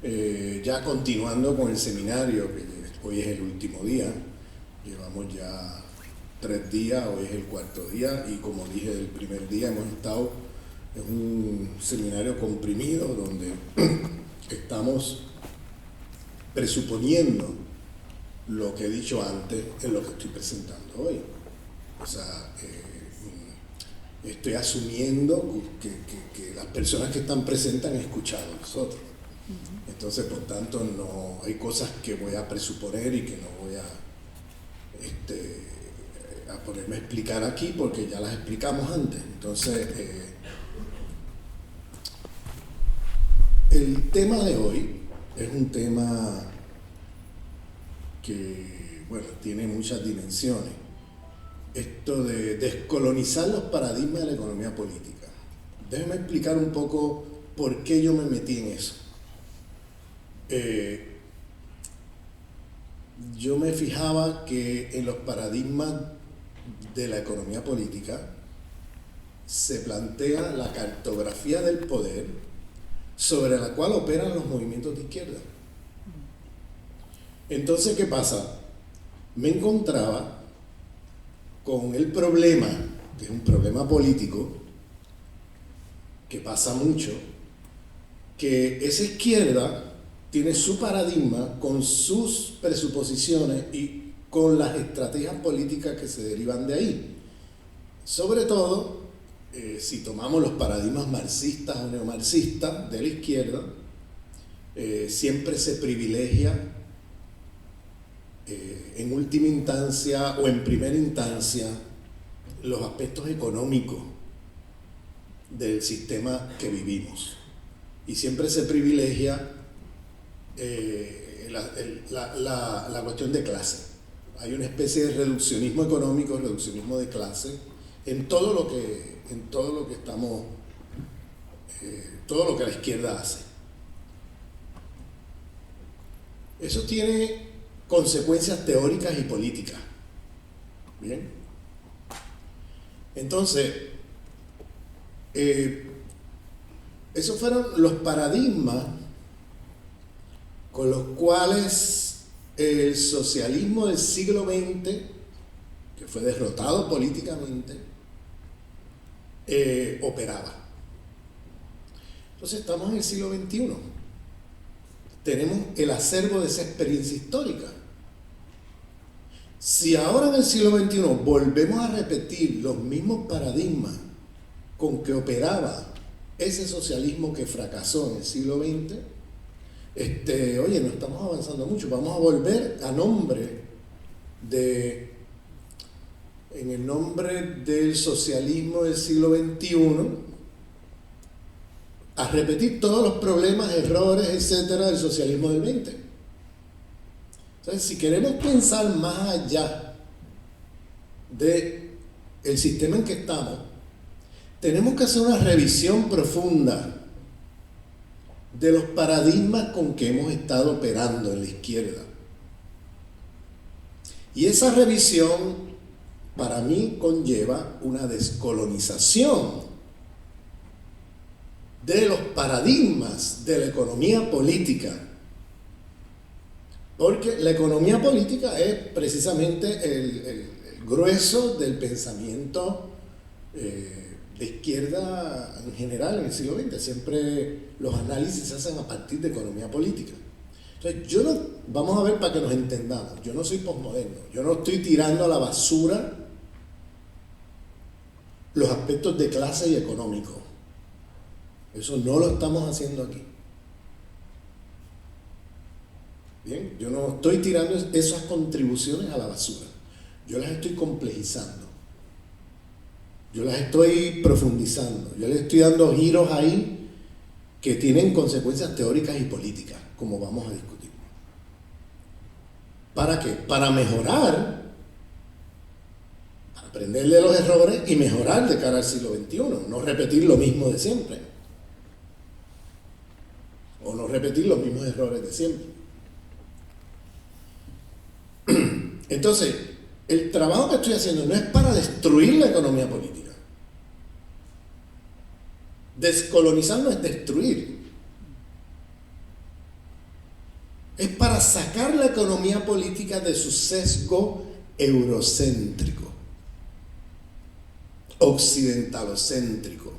Ya continuando con el seminario, que hoy es el último día, llevamos ya 3 días, hoy es el cuarto día y como dije el primer día hemos estado en un seminario comprimido donde estamos presuponiendo lo que he dicho antes en lo que estoy presentando hoy. O sea, estoy asumiendo que las personas que están presentes han escuchado a nosotros. Entonces, por tanto, no hay cosas que voy a presuponer y que no voy a ponerme a explicar aquí porque ya las explicamos antes. Entonces, el tema de hoy es un tema que, bueno, tiene muchas dimensiones. Esto de descolonizar los paradigmas de la economía política. Déjenme explicar un poco por qué yo me metí en eso. Yo me fijaba que en los paradigmas de la economía política se plantea la cartografía del poder sobre la cual operan los movimientos de izquierda. Entonces, ¿qué pasa? Me encontraba con el problema, que es un problema político, que pasa mucho, que esa izquierda tiene su paradigma con sus presuposiciones y con las estrategias políticas que se derivan de ahí. Sobre todo, si tomamos los paradigmas marxistas o neomarxistas de la izquierda, siempre se privilegia en última instancia o en primera instancia los aspectos económicos del sistema que vivimos. Y siempre se privilegia la cuestión de clase. Hay una especie de reduccionismo económico, reduccionismo de clase, en todo lo que estamos, todo lo que la izquierda hace. Eso tiene consecuencias teóricas y políticas. Bien. Entonces, esos fueron los paradigmas con los cuales el socialismo del siglo XX, que fue derrotado políticamente, operaba. Entonces estamos en el siglo XXI. Tenemos el acervo de esa experiencia histórica. Si ahora en el siglo XXI volvemos a repetir los mismos paradigmas con que operaba ese socialismo que fracasó en el siglo XX, oye, no estamos avanzando mucho. Vamos a volver en el nombre del socialismo del siglo XXI, a repetir todos los problemas, errores, etcétera, del socialismo del 20. Entonces, si queremos pensar más allá del sistema en que estamos, tenemos que hacer una revisión profunda de los paradigmas con que hemos estado operando en la izquierda. Y esa revisión, para mí, conlleva una descolonización de los paradigmas de la economía política. Porque la economía política es precisamente el grueso del pensamiento de izquierda en general en el siglo XX. Siempre los análisis se hacen a partir de economía política. Entonces, vamos a ver para que nos entendamos, yo no soy posmoderno, yo no estoy tirando a la basura los aspectos de clase y económico. Eso no lo estamos haciendo aquí. Bien, yo no estoy tirando esas contribuciones a la basura. Yo las estoy complejizando. Yo las estoy profundizando. Yo les estoy dando giros ahí que tienen consecuencias teóricas y políticas, como vamos a discutir. ¿Para qué? Para mejorar, para aprender de los errores y mejorar de cara al siglo XXI. No repetir lo mismo de siempre. O no repetir los mismos errores de siempre. Entonces, el trabajo que estoy haciendo no es para destruir la economía política. Descolonizar no es destruir. es para sacar la economía política de su sesgo eurocéntrico, occidentalocéntrico,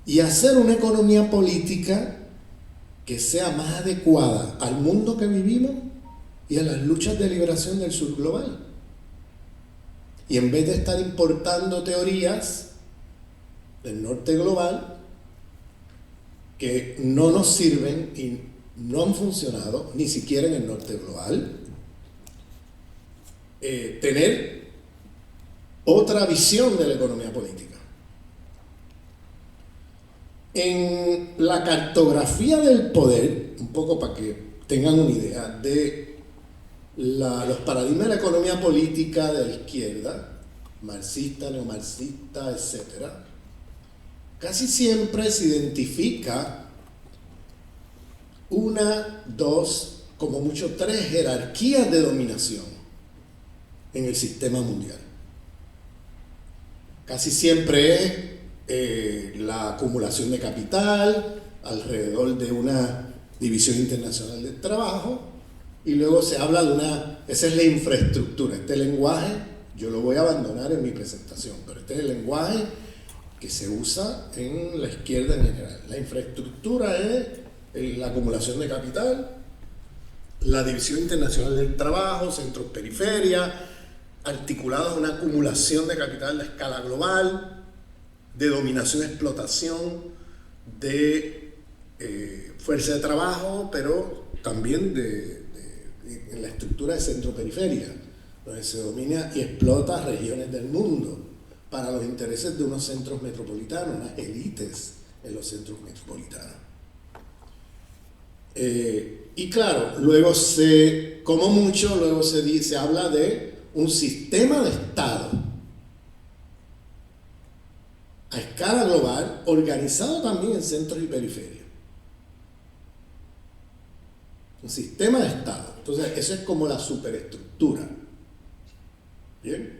y hacer una economía política que sea más adecuada al mundo que vivimos y a las luchas de liberación del sur global. Y en vez de estar importando teorías del norte global que no nos sirven y no han funcionado, ni siquiera en el norte global, tener otra visión de la economía política. En la cartografía del poder, un poco para que tengan una idea de los paradigmas de la economía política de la izquierda, marxista, neomarxista, etc., casi siempre se identifica una, dos, como mucho tres jerarquías de dominación en el sistema mundial. Casi siempre es la acumulación de capital alrededor de una división internacional del trabajo, y luego se habla de esa es la infraestructura. Este lenguaje yo lo voy a abandonar en mi presentación, pero este es el lenguaje que se usa en la izquierda en general. La infraestructura es la acumulación de capital, la división internacional del trabajo, centros periferias, articulados en una acumulación de capital a escala global, de dominación, explotación, de fuerza de trabajo, pero también en la estructura de centro-periferia, donde se domina y explota regiones del mundo para los intereses de unos centros metropolitanos, unas élites en los centros metropolitanos. Y claro, luego se habla de un sistema de Estado a escala global, organizado también en centros y periferias. Un sistema de Estado. Entonces, eso es como la superestructura. ¿Bien?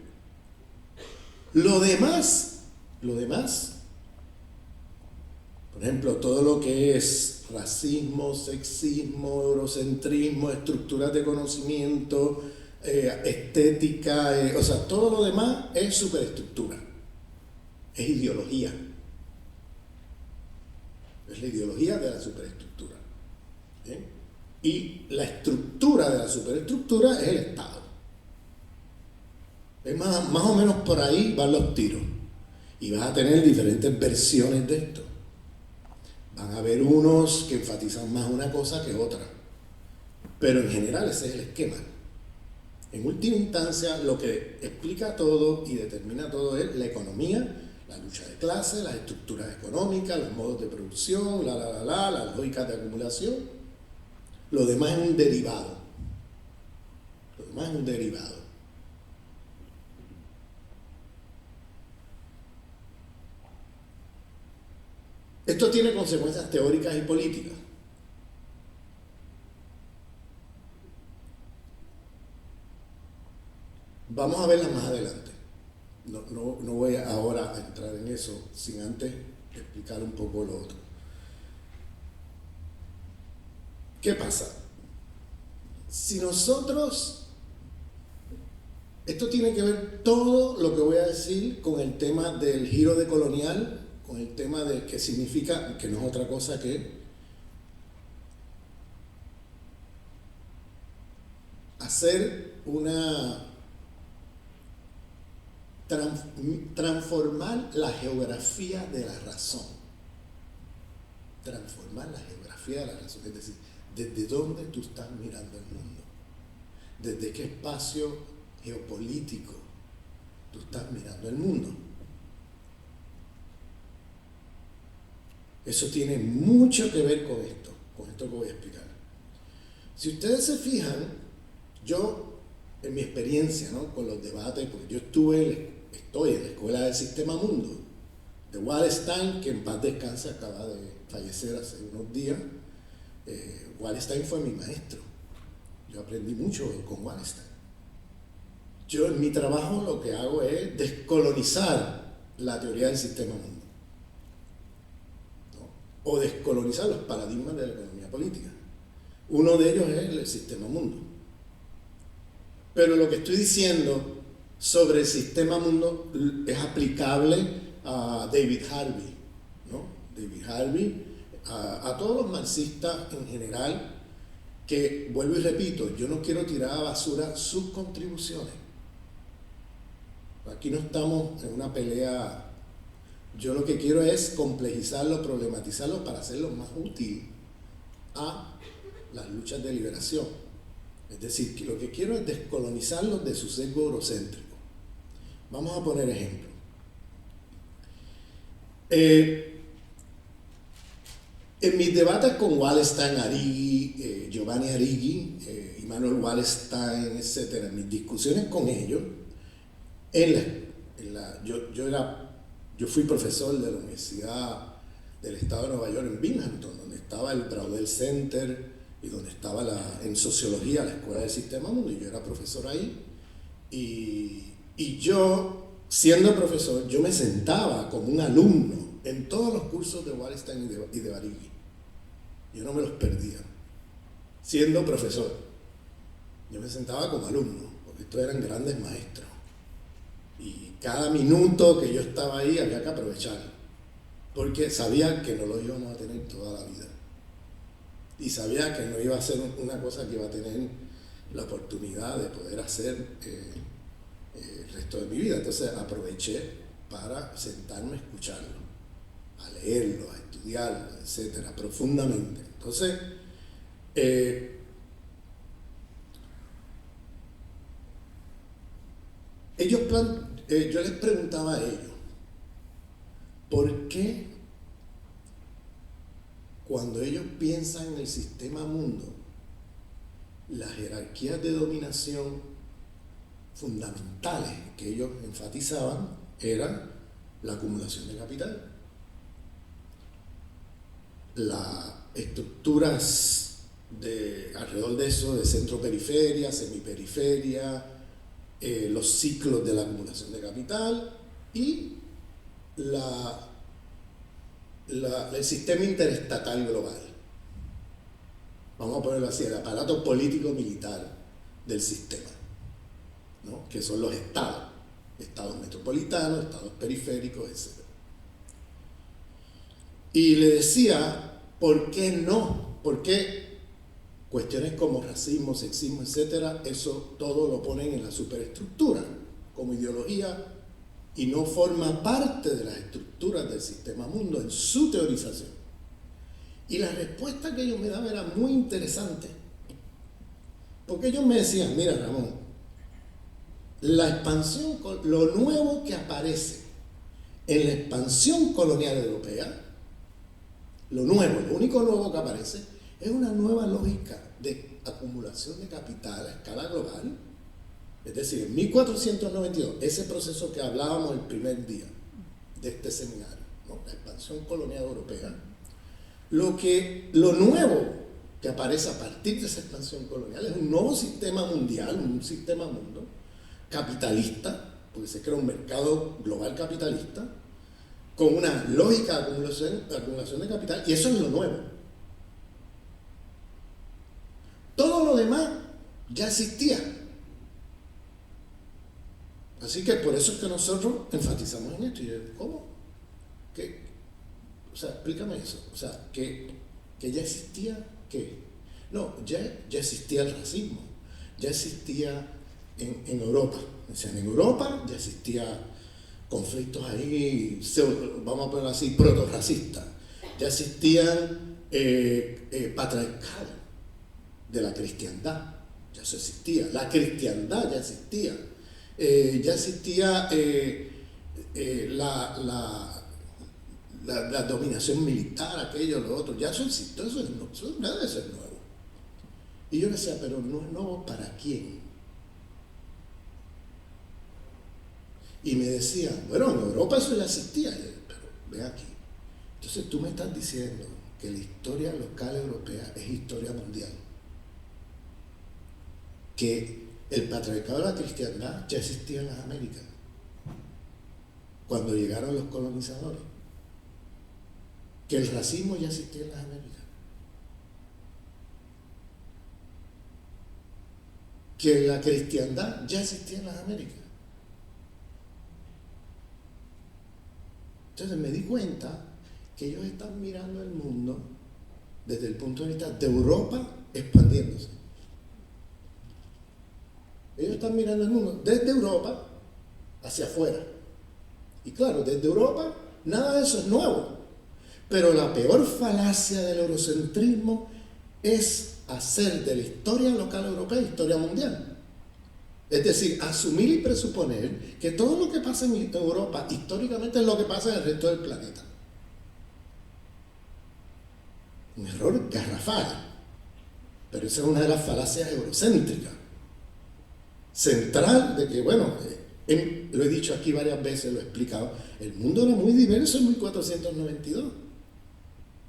Lo demás, por ejemplo, todo lo que es racismo, sexismo, eurocentrismo, estructuras de conocimiento, estética, o sea, todo lo demás es superestructura, es ideología. Es la ideología de la superestructura. ¿Bien? Y la estructura de la superestructura es el Estado. Es más o menos por ahí van los tiros. Y vas a tener diferentes versiones de esto. Van a haber unos que enfatizan más una cosa que otra. Pero en general ese es el esquema. En última instancia, lo que explica todo y determina todo es la economía, la lucha de clases, las estructuras económicas, los modos de producción, las lógicas de acumulación. Lo demás es un derivado. Esto tiene consecuencias teóricas y políticas. Vamos a verlas más adelante. No voy ahora a entrar en eso sin antes explicar un poco lo otro. ¿Qué pasa? Si nosotros... Esto tiene que ver todo lo que voy a decir con el tema del giro decolonial, con el tema de qué significa, que no es otra cosa que hacer transformar la geografía de la razón. Transformar la geografía de la razón, es decir, desde dónde tú estás mirando el mundo, desde qué espacio geopolítico tú estás mirando el mundo. Eso tiene mucho que ver con esto que voy a explicar. Si ustedes se fijan, yo, en mi experiencia, ¿no?, con los debates, porque yo estoy en la Escuela del Sistema Mundo de Wallerstein, que en paz descanse, acaba de fallecer hace unos días. Wallerstein fue mi maestro. Yo aprendí mucho con Wallerstein. Yo en mi trabajo lo que hago es descolonizar la teoría del sistema mundo, ¿no?, o descolonizar los paradigmas de la economía política. Uno de ellos es el sistema mundo. Pero lo que estoy diciendo sobre el sistema mundo es aplicable a David Harvey, ¿no? David Harvey, a todos los marxistas en general, que, vuelvo y repito, yo no quiero tirar a basura sus contribuciones. Aquí no estamos en una pelea. Yo lo que quiero es complejizarlo, problematizarlo para hacerlo más útil a las luchas de liberación. Es decir, que lo que quiero es descolonizarlos de su sesgo eurocéntrico. Vamos a poner ejemplos. En mis debates con Wallerstein, Arrighi, Giovanni Arrighi, Immanuel Wallerstein, etc., en mis discusiones con ellos, yo fui profesor de la Universidad del Estado de Nueva York en Binghamton, donde estaba el Braudel Center y donde estaba en Sociología, la Escuela del Sistema Mundo, y yo era profesor ahí. Y yo, siendo profesor, yo me sentaba como un alumno en todos los cursos de Wallerstein y de Arrighi. Yo no me los perdía. Siendo profesor, yo me sentaba como alumno, porque estos eran grandes maestros. Y cada minuto que yo estaba ahí había que aprovecharlo, porque sabía que no lo íbamos a tener toda la vida. Y sabía que no iba a ser una cosa que iba a tener la oportunidad de poder hacer el resto de mi vida. Entonces aproveché para sentarme a escucharlo, a leerlo, a estudiarlo, etcétera, profundamente. Entonces, yo les preguntaba a ellos, ¿por qué cuando ellos piensan en el sistema mundo, las jerarquías de dominación fundamentales que ellos enfatizaban eran la acumulación de capital, las estructuras alrededor de eso, de centro-periferia, semiperiferia, los ciclos de la acumulación de capital y el sistema interestatal global? Vamos a ponerlo así, el aparato político-militar del sistema, ¿no? Que son los estados metropolitanos, estados periféricos, etc. Y le decía, ¿por qué no? ¿Por qué cuestiones como racismo, sexismo, etcétera, eso todo lo ponen en la superestructura como ideología y no forma parte de las estructuras del sistema mundo en su teorización? Y la respuesta que ellos me daban era muy interesante, porque ellos me decían, mira Ramón, la expansión, lo nuevo que aparece en la expansión colonial europea, lo único nuevo que aparece es una nueva lógica de acumulación de capital a escala global. Es decir, en 1492, ese proceso que hablábamos el primer día de este seminario, ¿no? La expansión colonial europea, lo nuevo que aparece a partir de esa expansión colonial es un nuevo sistema mundial, un sistema mundo capitalista, porque se crea un mercado global capitalista, con una lógica de acumulación de capital, y eso es lo nuevo. Todo lo demás ya existía. Así que por eso es que nosotros enfatizamos en esto. Y yo, ¿cómo? ¿Qué? O sea, explícame eso. O sea, que ya existía, ¿qué? No, ya existía el racismo. Ya existía en Europa. O sea, en Europa ya existía conflictos ahí, vamos a ponerlo así, proto-racistas. Ya existían patriarcado de la cristiandad. Ya eso existía. La cristiandad ya existía. Ya existía la dominación militar, aquello, lo otro, ya eso existió, nada de eso es nuevo. Y yo decía, pero no es nuevo ¿para quién? Y me decían, bueno, en Europa eso ya existía. Y yo, pero ve aquí. Entonces tú me estás diciendo que la historia local europea es historia mundial. Que el patriarcado de la cristiandad ya existía en las Américas cuando llegaron los colonizadores, que el racismo ya existía en las Américas. que la cristiandad ya existía en las Américas. Entonces me di cuenta que ellos están mirando el mundo desde el punto de vista de Europa expandiéndose. Ellos están mirando el mundo desde Europa hacia afuera. Y claro, desde Europa nada de eso es nuevo. Pero la peor falacia del eurocentrismo es hacer de la historia local europea historia mundial. Es decir, asumir y presuponer que todo lo que pasa en Europa históricamente es lo que pasa en el resto del planeta. Un error garrafal. Pero esa es una de las falacias eurocéntricas. Central de que, bueno, lo he dicho aquí varias veces, lo he explicado, el mundo era muy diverso en 1492.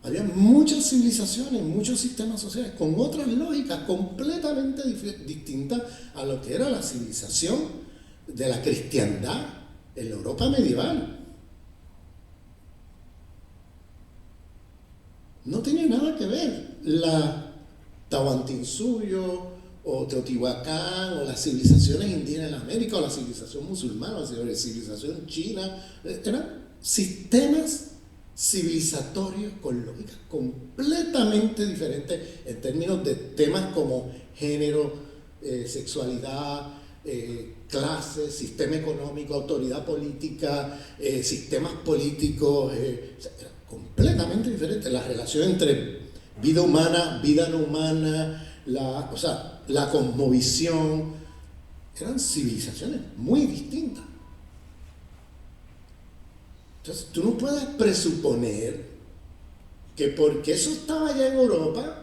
Había muchas civilizaciones, muchos sistemas sociales con otras lógicas completamente distintas a lo que era la civilización de la cristiandad en la Europa medieval. No tiene nada que ver la Tahuantinsuyo o Teotihuacán o las civilizaciones indígenas en América o la civilización musulmana o la civilización china. Eran sistemas civilizatorios con lógicas completamente diferentes en términos de temas como género, sexualidad, clase, sistema económico, autoridad política, sistemas políticos, completamente diferentes. La relación entre vida humana, vida no humana, la cosmovisión, eran civilizaciones muy distintas. Entonces, tú no puedes presuponer que porque eso estaba allá en Europa,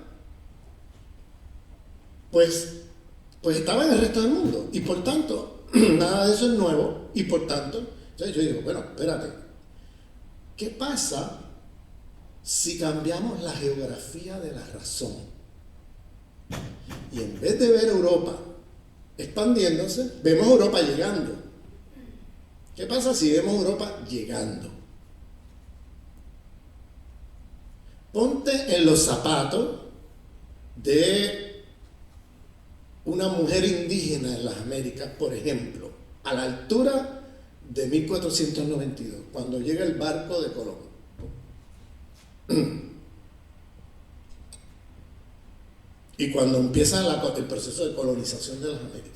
pues estaba en el resto del mundo. Y por tanto, nada de eso es nuevo. Y por tanto, entonces yo digo, bueno, espérate, ¿qué pasa si cambiamos la geografía de la razón? Y en vez de ver Europa expandiéndose, vemos Europa llegando. ¿Qué pasa si vemos Europa llegando? Ponte en los zapatos de una mujer indígena en las Américas, por ejemplo, a la altura de 1492, cuando llega el barco de Colón. Y cuando empieza el proceso de colonización de las Américas.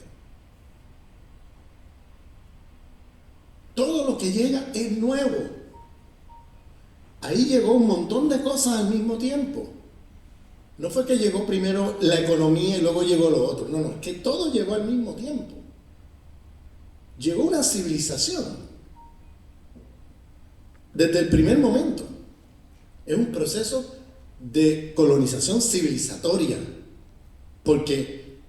Todo lo que llega es nuevo. Ahí llegó un montón de cosas al mismo tiempo. No fue que llegó primero la economía y luego llegó lo otro. No, es que todo llegó al mismo tiempo. Llegó una civilización. Desde el primer momento. Es un proceso de colonización civilizatoria. Porque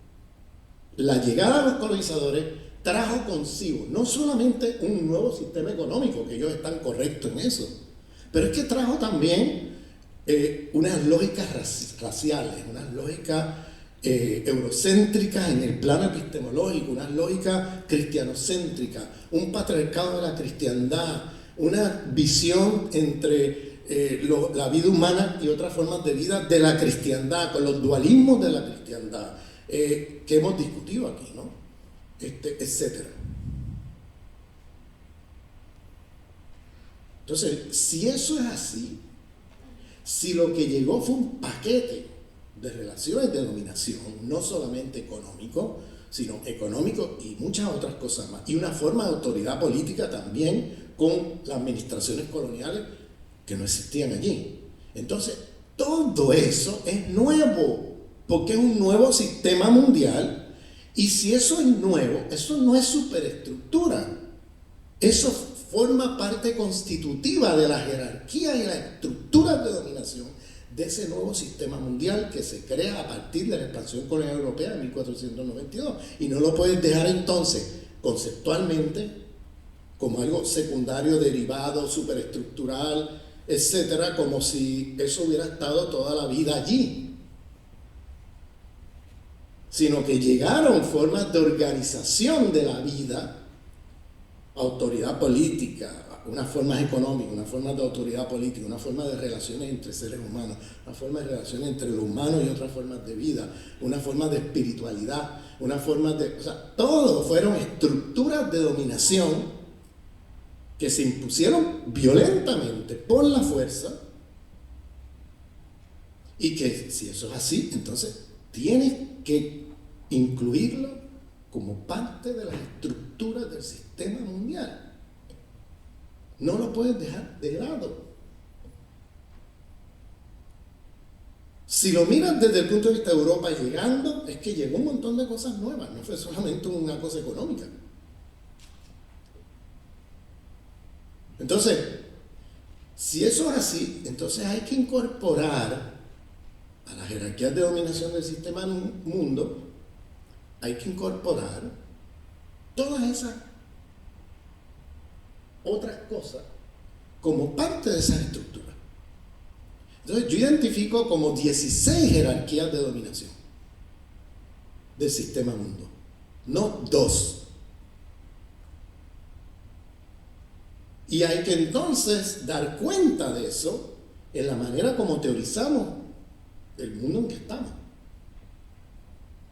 la llegada de los colonizadores trajo consigo no solamente un nuevo sistema económico, que ellos están correctos en eso, pero es que trajo también unas lógicas raciales, unas lógicas eurocéntricas en el plano epistemológico, unas lógicas cristianocéntricas, un patriarcado de la cristiandad, una visión entre la vida humana y otras formas de vida de la cristiandad, con los dualismos de la cristiandad, que hemos discutido aquí, ¿no? Etcétera. Entonces, si eso es así, si lo que llegó fue un paquete de relaciones de dominación, no solamente económico, sino económico y muchas otras cosas más, y una forma de autoridad política también con las administraciones coloniales que no existían allí. Entonces, todo eso es nuevo, porque es un nuevo sistema mundial, y si eso es nuevo, eso no es superestructura, eso forma parte constitutiva de la jerarquía y la estructura de dominación de ese nuevo sistema mundial que se crea a partir de la expansión colonial europea de 1492. Y no lo puedes dejar entonces conceptualmente como algo secundario, derivado, superestructural, etcétera, como si eso hubiera estado toda la vida allí. Sino que llegaron formas de organización de la vida, autoridad política, unas formas económicas, unas formas de autoridad política, una forma de relaciones entre seres humanos, una forma de relaciones entre lo humano y otras formas de vida, una forma de espiritualidad, una forma de... O sea, todo fueron estructuras de dominación que se impusieron violentamente por la fuerza, y que si eso es así, entonces tienes que incluirlo como parte de las estructuras del sistema mundial. No lo puedes dejar de lado. Si lo miras desde el punto de vista de Europa llegando, es que llegó un montón de cosas nuevas, no fue solamente una cosa económica. Entonces, si eso es así, entonces hay que incorporar a las jerarquías de dominación del sistema mundo, hay que incorporar todas esas otras cosas como parte de esas estructuras. Entonces yo identifico como 16 jerarquías de dominación del sistema mundo, no 2. Y hay que entonces dar cuenta de eso en la manera como teorizamos el mundo en que estamos.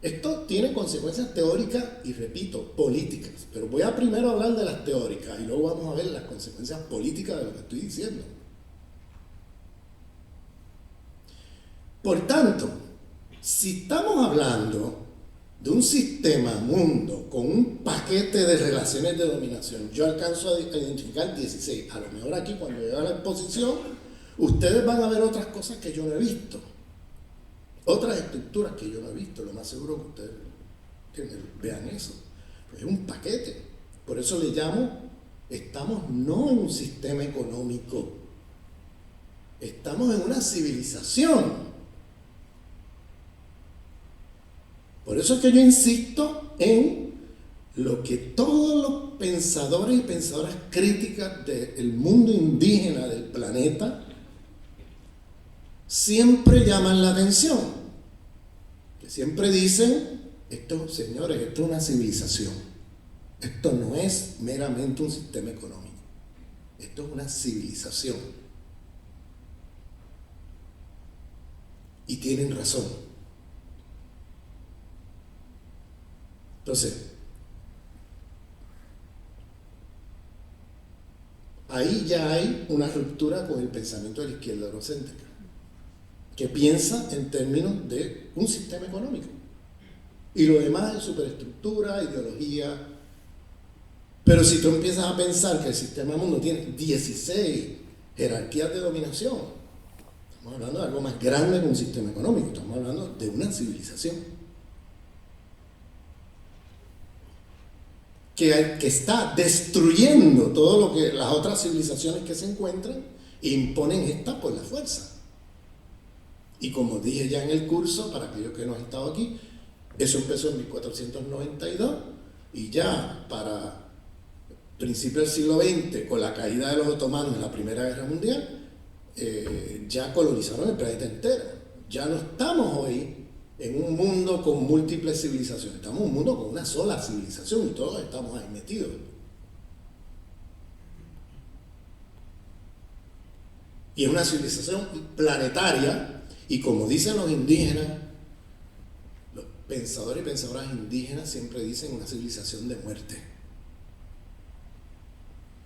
Esto tiene consecuencias teóricas y, repito, políticas. Pero voy a primero hablar de las teóricas y luego vamos a ver las consecuencias políticas de lo que estoy diciendo. Por tanto, si estamos hablando de un sistema mundo con un paquete de relaciones de dominación, yo alcanzo a identificar 16. A lo mejor aquí, cuando llegue a la exposición, ustedes van a ver otras cosas que yo no he visto. Otras estructuras que yo no he visto. Lo más seguro que ustedes vean eso. Pues es un paquete. Por eso le llamo, estamos no en un sistema económico, estamos en una civilización. Por eso es que yo insisto en lo que todos los pensadores y pensadoras críticas del mundo indígena del planeta siempre llaman la atención. Que siempre dicen, señores, esto es una civilización. Esto no es meramente un sistema económico. Esto es una civilización. Y tienen razón. Entonces, ahí ya hay una ruptura con el pensamiento de la izquierda eurocéntrica, que piensa en términos de un sistema económico. Y lo demás es superestructura, ideología. Pero si tú empiezas a pensar que el sistema mundo tiene 16 jerarquías de dominación, estamos hablando de algo más grande que un sistema económico, estamos hablando de una civilización. Que está destruyendo todo lo que las otras civilizaciones que se encuentran e imponen esta por la fuerza. Y como dije ya en el curso, para aquellos que no han estado aquí, eso empezó en 1492 y ya para principios del siglo XX, con la caída de los otomanos en la Primera Guerra Mundial, ya colonizaron el planeta entero. Ya no estamos hoy en un mundo con múltiples civilizaciones, estamos en un mundo con una sola civilización y todos estamos ahí metidos. Y es una civilización planetaria, y como dicen los indígenas, los pensadores y pensadoras indígenas siempre dicen una civilización de muerte.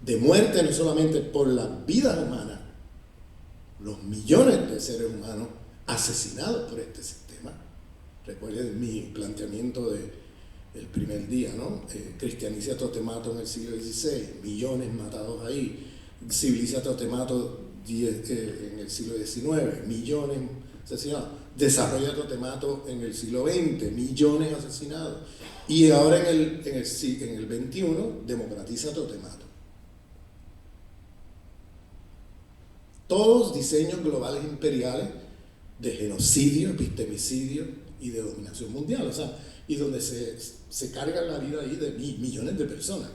De muerte no solamente por las vidas humanas, los millones de seres humanos asesinados por este sistema. Recuerden mi planteamiento del primer día, ¿no? Cristianicia Totemato en el siglo XVI, millones matados ahí. Civilicia Totemato en el siglo XIX, millones asesinados. Desarrolla Totemato en el siglo XX, millones asesinados. Y ahora en el XXI, democratiza Totemato. Todos diseños globales imperiales de genocidio, epistemicidio y de dominación mundial, o sea, y donde se carga la vida ahí de millones de personas.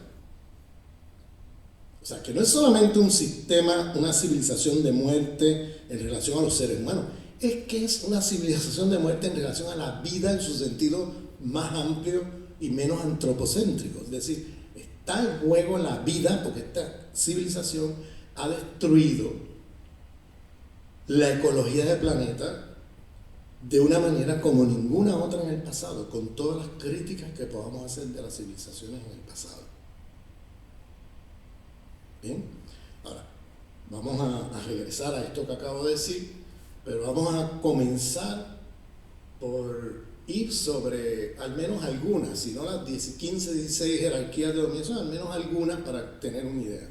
O sea, que no es solamente un sistema, una civilización de muerte en relación a los seres humanos, es que es una civilización de muerte en relación a la vida en su sentido más amplio y menos antropocéntrico. Es decir, está en juego la vida, porque esta civilización ha destruido la ecología del planeta de una manera como ninguna otra en el pasado, con todas las críticas que podamos hacer de las civilizaciones en el pasado. Bien, ahora vamos a regresar a esto que acabo de decir, pero vamos a comenzar por ir sobre al menos algunas, si no las 15, 16 jerarquías de dominación, al menos algunas para tener una idea.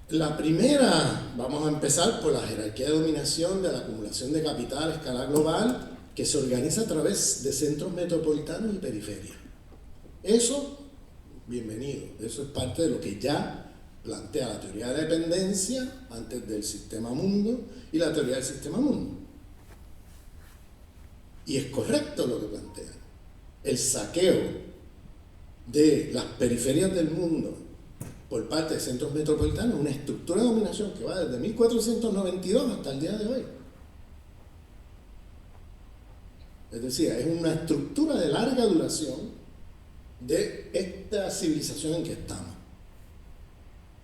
La primera, vamos a empezar por la jerarquía de dominación de la acumulación de capital a escala global, que se organiza a través de centros metropolitanos y periferias. Eso, bienvenido, eso es parte de lo que ya plantea la teoría de la dependencia antes del sistema mundo y la teoría del sistema mundo. Y es correcto lo que plantea. El saqueo de las periferias del mundo por parte de centros metropolitanos, una estructura de dominación que va desde 1492 hasta el día de hoy. Es decir, es una estructura de larga duración de esta civilización en que estamos,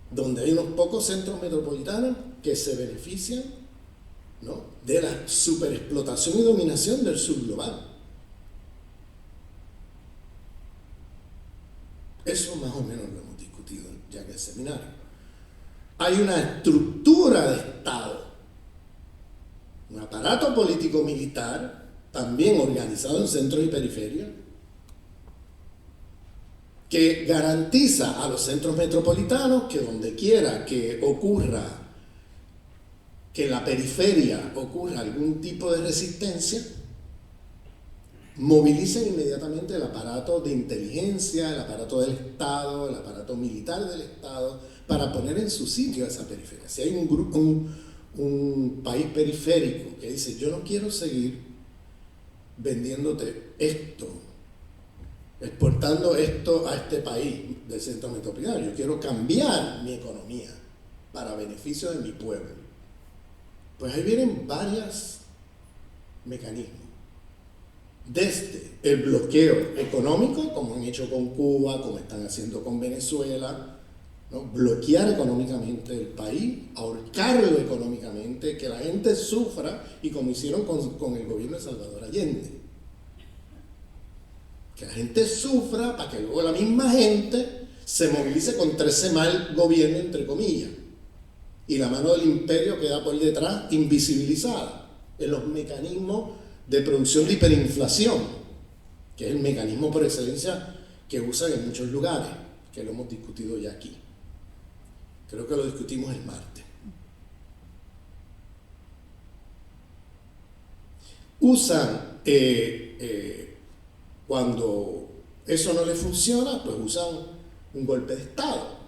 donde hay unos pocos centros metropolitanos que se benefician, ¿no?, de la superexplotación y dominación del sur global. Eso más o menos lo hemos discutido ya en el seminario. Hay una estructura de Estado, un aparato político-militar, también organizado en centros y periferias, que garantiza a los centros metropolitanos que donde quiera que ocurra, que en la periferia ocurra algún tipo de resistencia, movilicen inmediatamente el aparato de inteligencia, el aparato del Estado, el aparato militar del Estado, para poner en su sitio a esa periferia. Si hay un país periférico que dice, yo no quiero seguir vendiéndote esto, exportando esto a este país del centro metropolitano, yo quiero cambiar mi economía para beneficio de mi pueblo, pues ahí vienen varios mecanismos. Desde el bloqueo económico, como han hecho con Cuba, como están haciendo con Venezuela, ¿no?, bloquear económicamente el país, ahorcarlo económicamente, que la gente sufra, y como hicieron con el gobierno de Salvador Allende. Que la gente sufra para que luego la misma gente se movilice contra ese mal gobierno, entre comillas, y la mano del imperio queda por detrás invisibilizada en los mecanismos de producción de hiperinflación, que es el mecanismo por excelencia que usan en muchos lugares, que lo hemos discutido ya aquí. Creo que lo discutimos el martes. Usan, cuando eso no les funciona, pues usan un golpe de Estado.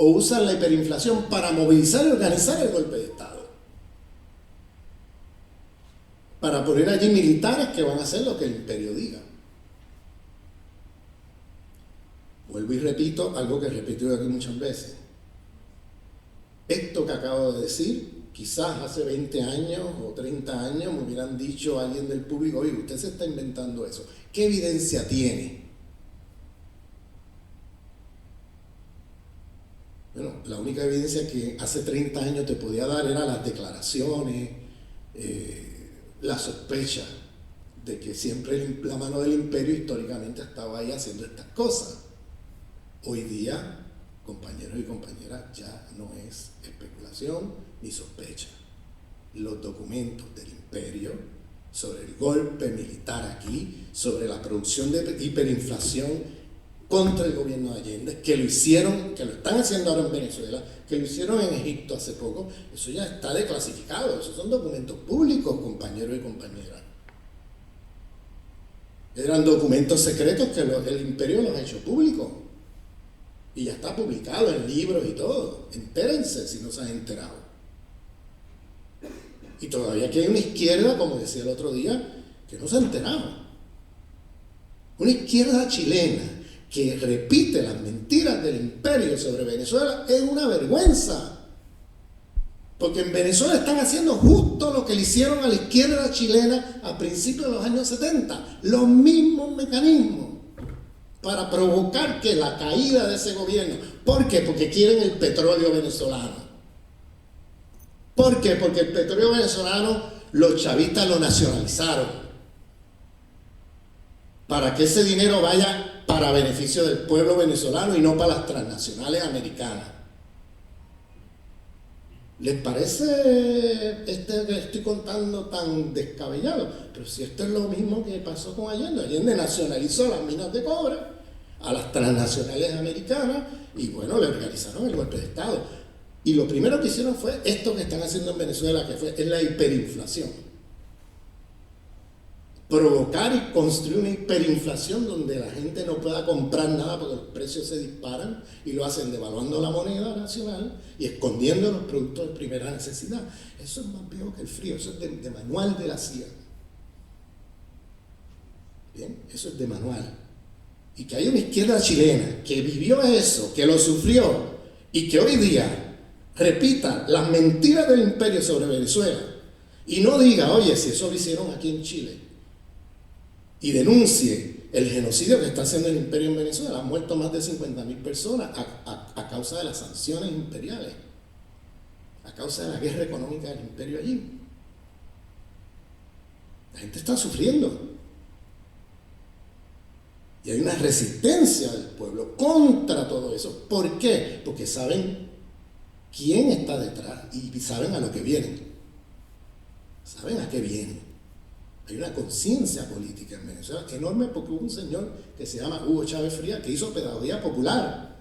O usan la hiperinflación para movilizar y organizar el golpe de Estado, para poner allí militares que van a hacer lo que el imperio diga. Vuelvo y repito algo que he repetido aquí muchas veces. Esto que acabo de decir, quizás hace 20 años o 30 años me hubieran dicho a alguien del público, oye, usted se está inventando eso. ¿Qué evidencia tiene? Bueno, la única evidencia que hace 30 años te podía dar era las declaraciones, la sospecha de que siempre la mano del imperio históricamente estaba ahí haciendo estas cosas. Hoy día, compañeros y compañeras, ya no es especulación ni sospecha. Los documentos del imperio sobre el golpe militar aquí, sobre la producción de hiperinflación contra el gobierno de Allende, que lo hicieron, que lo están haciendo ahora en Venezuela, que lo hicieron en Egipto hace poco, eso ya está declasificado, esos son documentos públicos, compañeros y compañeras. Eran documentos secretos que el imperio los ha hecho públicos. Y ya está publicado en libros y todo. Entérense si no se han enterado. Y todavía aquí hay una izquierda, como decía el otro día, que no se ha enterado. Una izquierda chilena que repite las mentiras del imperio sobre Venezuela es una vergüenza. Porque en Venezuela están haciendo justo lo que le hicieron a la izquierda chilena a principios de los años 70. Los mismos mecanismos. para provocar que la caída de ese gobierno. ¿Por qué? Porque quieren el petróleo venezolano. ¿Por qué? Porque el petróleo venezolano los chavistas lo nacionalizaron para que ese dinero vaya para beneficio del pueblo venezolano y no para las transnacionales americanas. ¿Les parece que estoy contando tan descabellado? Pero si esto es lo mismo que pasó con Allende. Allende nacionalizó las minas de cobre a las transnacionales americanas y bueno, le organizaron el golpe de Estado. Y lo primero que hicieron fue esto que están haciendo en Venezuela, es la hiperinflación. Provocar y construir una hiperinflación donde la gente no pueda comprar nada porque los precios se disparan, y lo hacen devaluando la moneda nacional y escondiendo los productos de primera necesidad. Eso es más viejo que el frío, eso es de manual de la CIA. Bien, eso es de manual. Y que hay una izquierda chilena que vivió eso, que lo sufrió y que hoy día repita las mentiras del imperio sobre Venezuela y no diga, oye, si eso lo hicieron aquí en Chile, y denuncie el genocidio que está haciendo el imperio en Venezuela. Han muerto más de 50.000 personas a causa de las sanciones imperiales, a causa de la guerra económica del imperio allí. La gente está sufriendo. Y hay una resistencia del pueblo contra todo eso. ¿Por qué? Porque saben quién está detrás y saben a lo que vienen. Saben a qué vienen. Hay una conciencia política en Venezuela enorme, porque hubo un señor que se llama Hugo Chávez Frías que hizo pedagogía popular.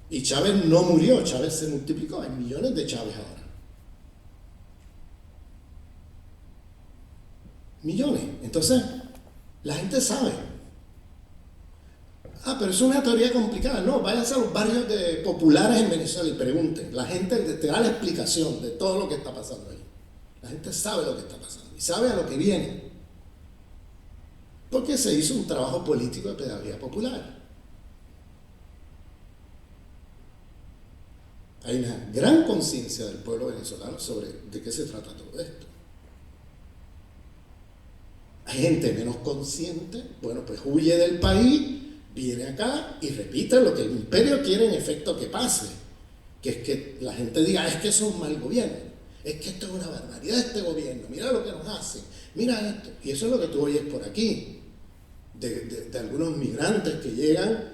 Y Chávez no murió, Chávez se multiplicó, hay millones de Chávez ahora. Millones. Entonces, la gente sabe. Pero es una teoría complicada. No, váyanse a los barrios populares en Venezuela y pregunten. La gente te da la explicación de todo lo que está pasando ahí. La gente sabe lo que está pasando y sabe a lo que viene. Porque se hizo un trabajo político de pedagogía popular. Hay una gran conciencia del pueblo venezolano sobre de qué se trata todo esto. Hay gente menos consciente, bueno, pues huye del país, viene acá y repite lo que el imperio quiere en efecto que pase. Que es que la gente diga, es que eso es un mal gobierno. Es que esto es una barbaridad este gobierno, mira lo que nos hace, mira esto. Y eso es lo que tú oyes por aquí, de algunos migrantes que llegan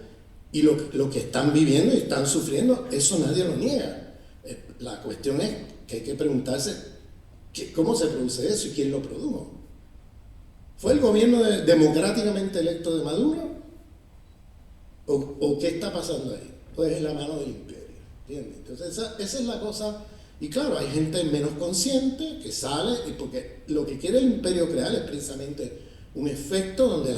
y lo que están viviendo y están sufriendo, eso nadie lo niega. La cuestión es que hay que preguntarse cómo se produce eso y quién lo produjo. ¿Fue el gobierno democráticamente electo de Maduro? ¿O qué está pasando ahí? Pues es la mano del imperio, ¿entiendes? Entonces esa es la cosa. Y claro, hay gente menos consciente que sale, y porque lo que quiere el imperio crear es precisamente un efecto donde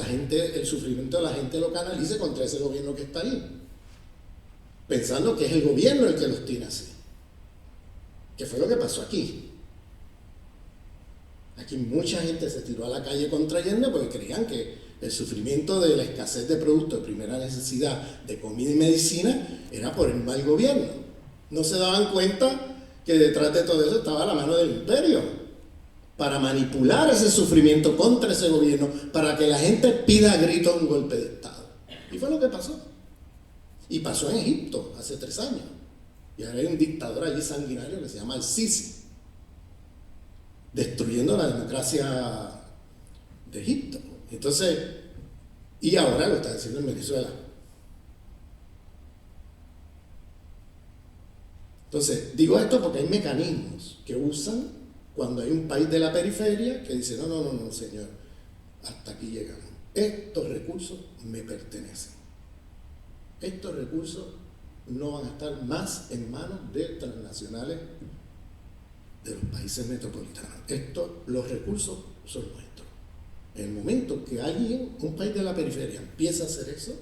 el sufrimiento de la gente lo canalice contra ese gobierno que está ahí, pensando que es el gobierno el que los tiene así, que fue lo que pasó aquí. Aquí mucha gente se tiró a la calle contra Allende porque creían que el sufrimiento de la escasez de productos de primera necesidad, de comida y medicina, era por el mal gobierno. No se daban cuenta que detrás de todo eso estaba la mano del imperio, para manipular ese sufrimiento contra ese gobierno, para que la gente pida a gritos un golpe de Estado. Y fue lo que pasó. Y pasó en Egipto hace 3 años. Y ahora hay un dictador allí sanguinario que se llama el-Sisi, destruyendo la democracia de Egipto. Entonces, y ahora lo están haciendo en Venezuela. Entonces, digo esto porque hay mecanismos que usan cuando hay un país de la periferia que dice, no, señor, hasta aquí llegamos. Estos recursos me pertenecen. Estos recursos no van a estar más en manos de transnacionales de los países metropolitanos. Los recursos son nuestros. En el momento que un país de la periferia empieza a hacer eso,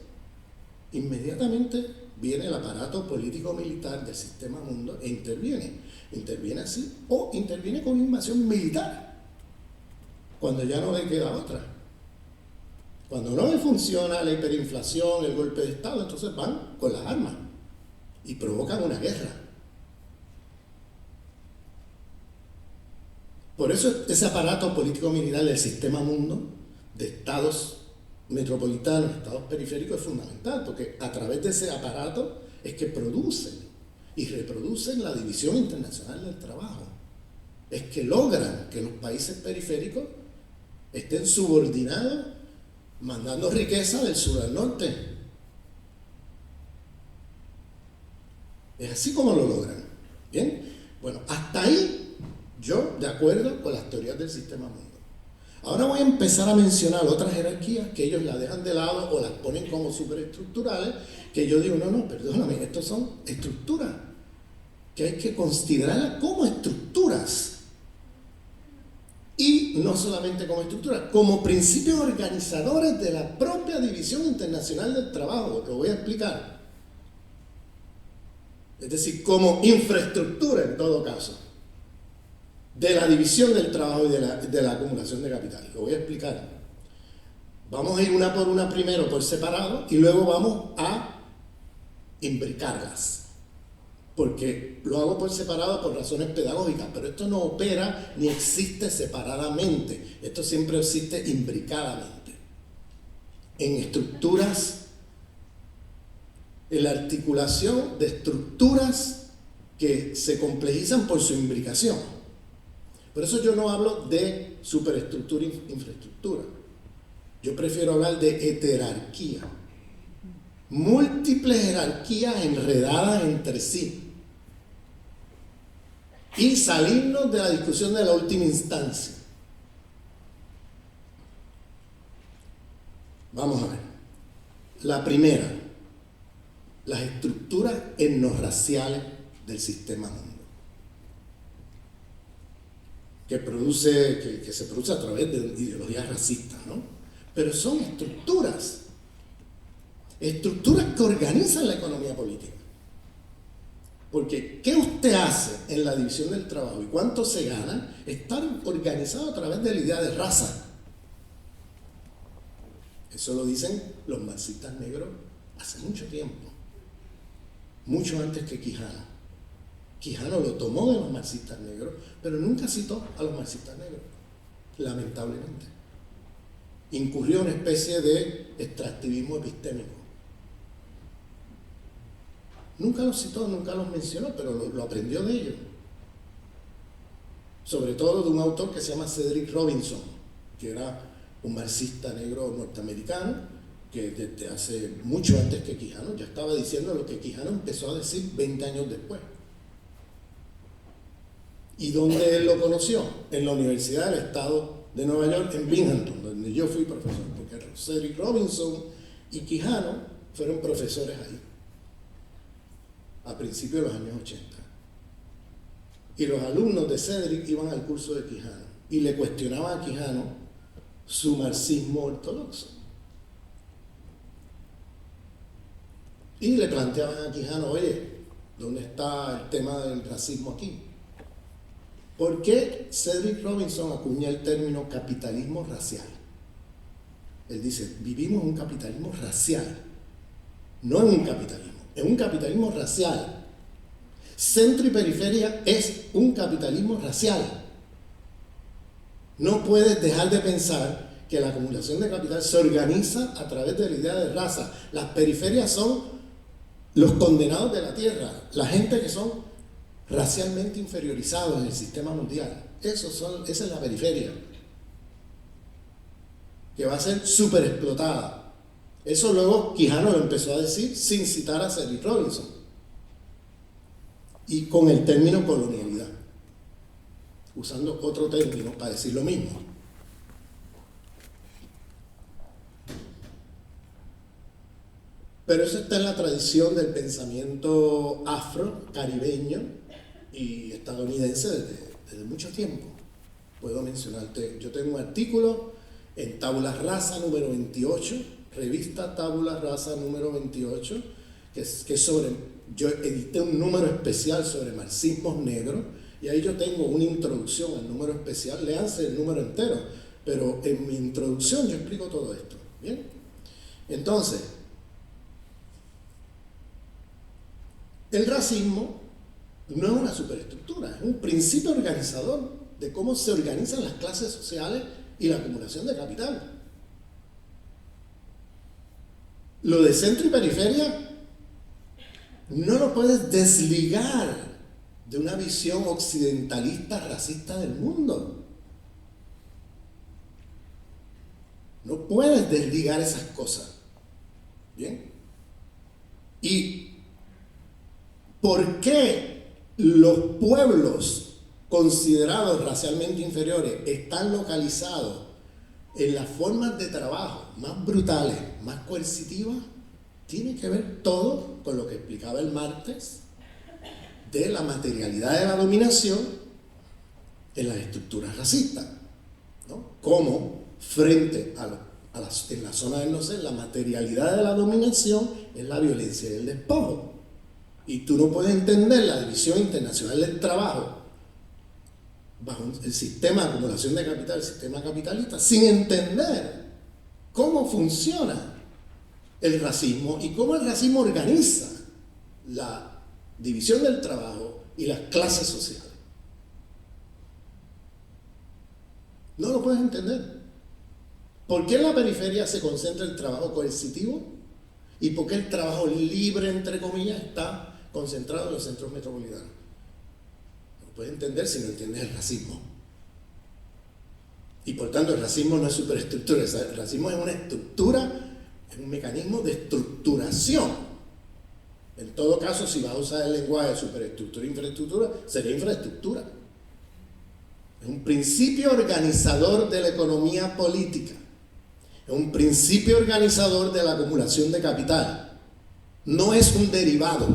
inmediatamente viene el aparato político-militar del sistema mundo e interviene así, o interviene con una invasión militar cuando ya no le queda otra. Cuando no le funciona la hiperinflación, el golpe de Estado, entonces van con las armas y provocan una guerra. Por eso ese aparato político-militar del sistema mundo, de estados metropolitanos, estados periféricos es fundamental, porque a través de ese aparato es que producen y reproducen la división internacional del trabajo. Es que logran que los países periféricos estén subordinados, mandando riqueza del sur al norte. Es así como lo logran. ¿Bien? Bueno, hasta ahí yo de acuerdo con las teorías del sistema mundo. Ahora voy a empezar a mencionar otras jerarquías que ellos la dejan de lado o las ponen como superestructurales, que yo digo, no, perdóname, estos son estructuras que hay que considerarlas como estructuras. Y no solamente como estructuras, como principios organizadores de la propia división internacional del trabajo. Lo voy a explicar. Es decir, como infraestructura en todo caso, de la división del trabajo y de la acumulación de capital. Lo voy a explicar. Vamos a ir una por una primero por separado y luego vamos a imbricarlas. Porque lo hago por separado por razones pedagógicas, pero esto no opera ni existe separadamente. Esto siempre existe imbricadamente. En estructuras, en la articulación de estructuras que se complejizan por su imbricación. Por eso yo no hablo de superestructura e infraestructura. Yo prefiero hablar de heterarquía. Múltiples jerarquías enredadas entre sí. Y salirnos de la discusión de la última instancia. Vamos a ver. La primera, las estructuras etnorraciales del sistema mundo. Que se produce a través de ideologías racistas, ¿no? Pero son estructuras que organizan la economía política. Porque ¿qué usted hace en la división del trabajo y cuánto se gana? Está organizado a través de la idea de raza. Eso lo dicen los marxistas negros hace mucho tiempo, mucho antes que Quijano. Quijano lo tomó de los marxistas negros, pero nunca citó a los marxistas negros, lamentablemente. Incurrió en una especie de extractivismo epistémico. Nunca los citó, nunca los mencionó, pero lo aprendió de ellos. Sobre todo de un autor que se llama Cedric Robinson, que era un marxista negro norteamericano, que desde hace mucho antes que Quijano ya estaba diciendo lo que Quijano empezó a decir 20 años después. ¿Y dónde él lo conoció? En la Universidad del Estado de Nueva York, en Binghamton, donde yo fui profesor, porque Cedric Robinson y Quijano fueron profesores ahí, a principios de los años 80. Y los alumnos de Cedric iban al curso de Quijano y le cuestionaban a Quijano su marxismo ortodoxo. Y le planteaban a Quijano, oye, ¿dónde está el tema del racismo aquí? ¿Por qué Cedric Robinson acuña el término capitalismo racial? Él dice, vivimos en un capitalismo racial, no en un capitalismo, en un capitalismo racial. Centro y periferia es un capitalismo racial. No puedes dejar de pensar que la acumulación de capital se organiza a través de la idea de raza. Las periferias son los condenados de la tierra, la gente que son racialmente inferiorizados en el sistema mundial. Esa es la periferia, que va a ser súper explotada. Eso luego Quijano lo empezó a decir sin citar a Cedric Robinson y con el término colonialidad, usando otro término para decir lo mismo. Pero eso está en la tradición del pensamiento afro-caribeño y estadounidense desde mucho tiempo. Puedo mencionarte, yo tengo un artículo en Tabula Rasa número 28, revista Tabula Rasa número 28, que es sobre, yo edité un número especial sobre marxismos negros, y ahí yo tengo una introducción al número especial, léanse el número entero, pero en mi introducción yo explico todo esto, ¿bien? Entonces, el racismo no es una superestructura, es un principio organizador de cómo se organizan las clases sociales y la acumulación de capital. Lo de centro y periferia no lo puedes desligar de una visión occidentalista racista del mundo. No puedes desligar esas cosas. ¿Bien? ¿Y por qué los pueblos considerados racialmente inferiores están localizados en las formas de trabajo más brutales, más coercitivas? Tiene que ver todo con lo que explicaba el martes de la materialidad de la dominación en las estructuras racistas, ¿no? Cómo frente en la zona del no ser, la materialidad de la dominación es la violencia y el despojo. Y tú no puedes entender la división internacional del trabajo bajo el sistema de acumulación de capital, el sistema capitalista, sin entender cómo funciona el racismo y cómo el racismo organiza la división del trabajo y las clases sociales. No lo puedes entender. ¿Por qué en la periferia se concentra el trabajo coercitivo? ¿Y por qué el trabajo libre, entre comillas, está concentrado en los centros metropolitanos? No lo puedes entender si no entiendes el racismo. Y por tanto el racismo no es superestructura, el racismo es una estructura, es un mecanismo de estructuración. En todo caso, si vas a usar el lenguaje de superestructura e infraestructura, sería infraestructura. Es un principio organizador de la economía política. Es un principio organizador de la acumulación de capital. No es un derivado.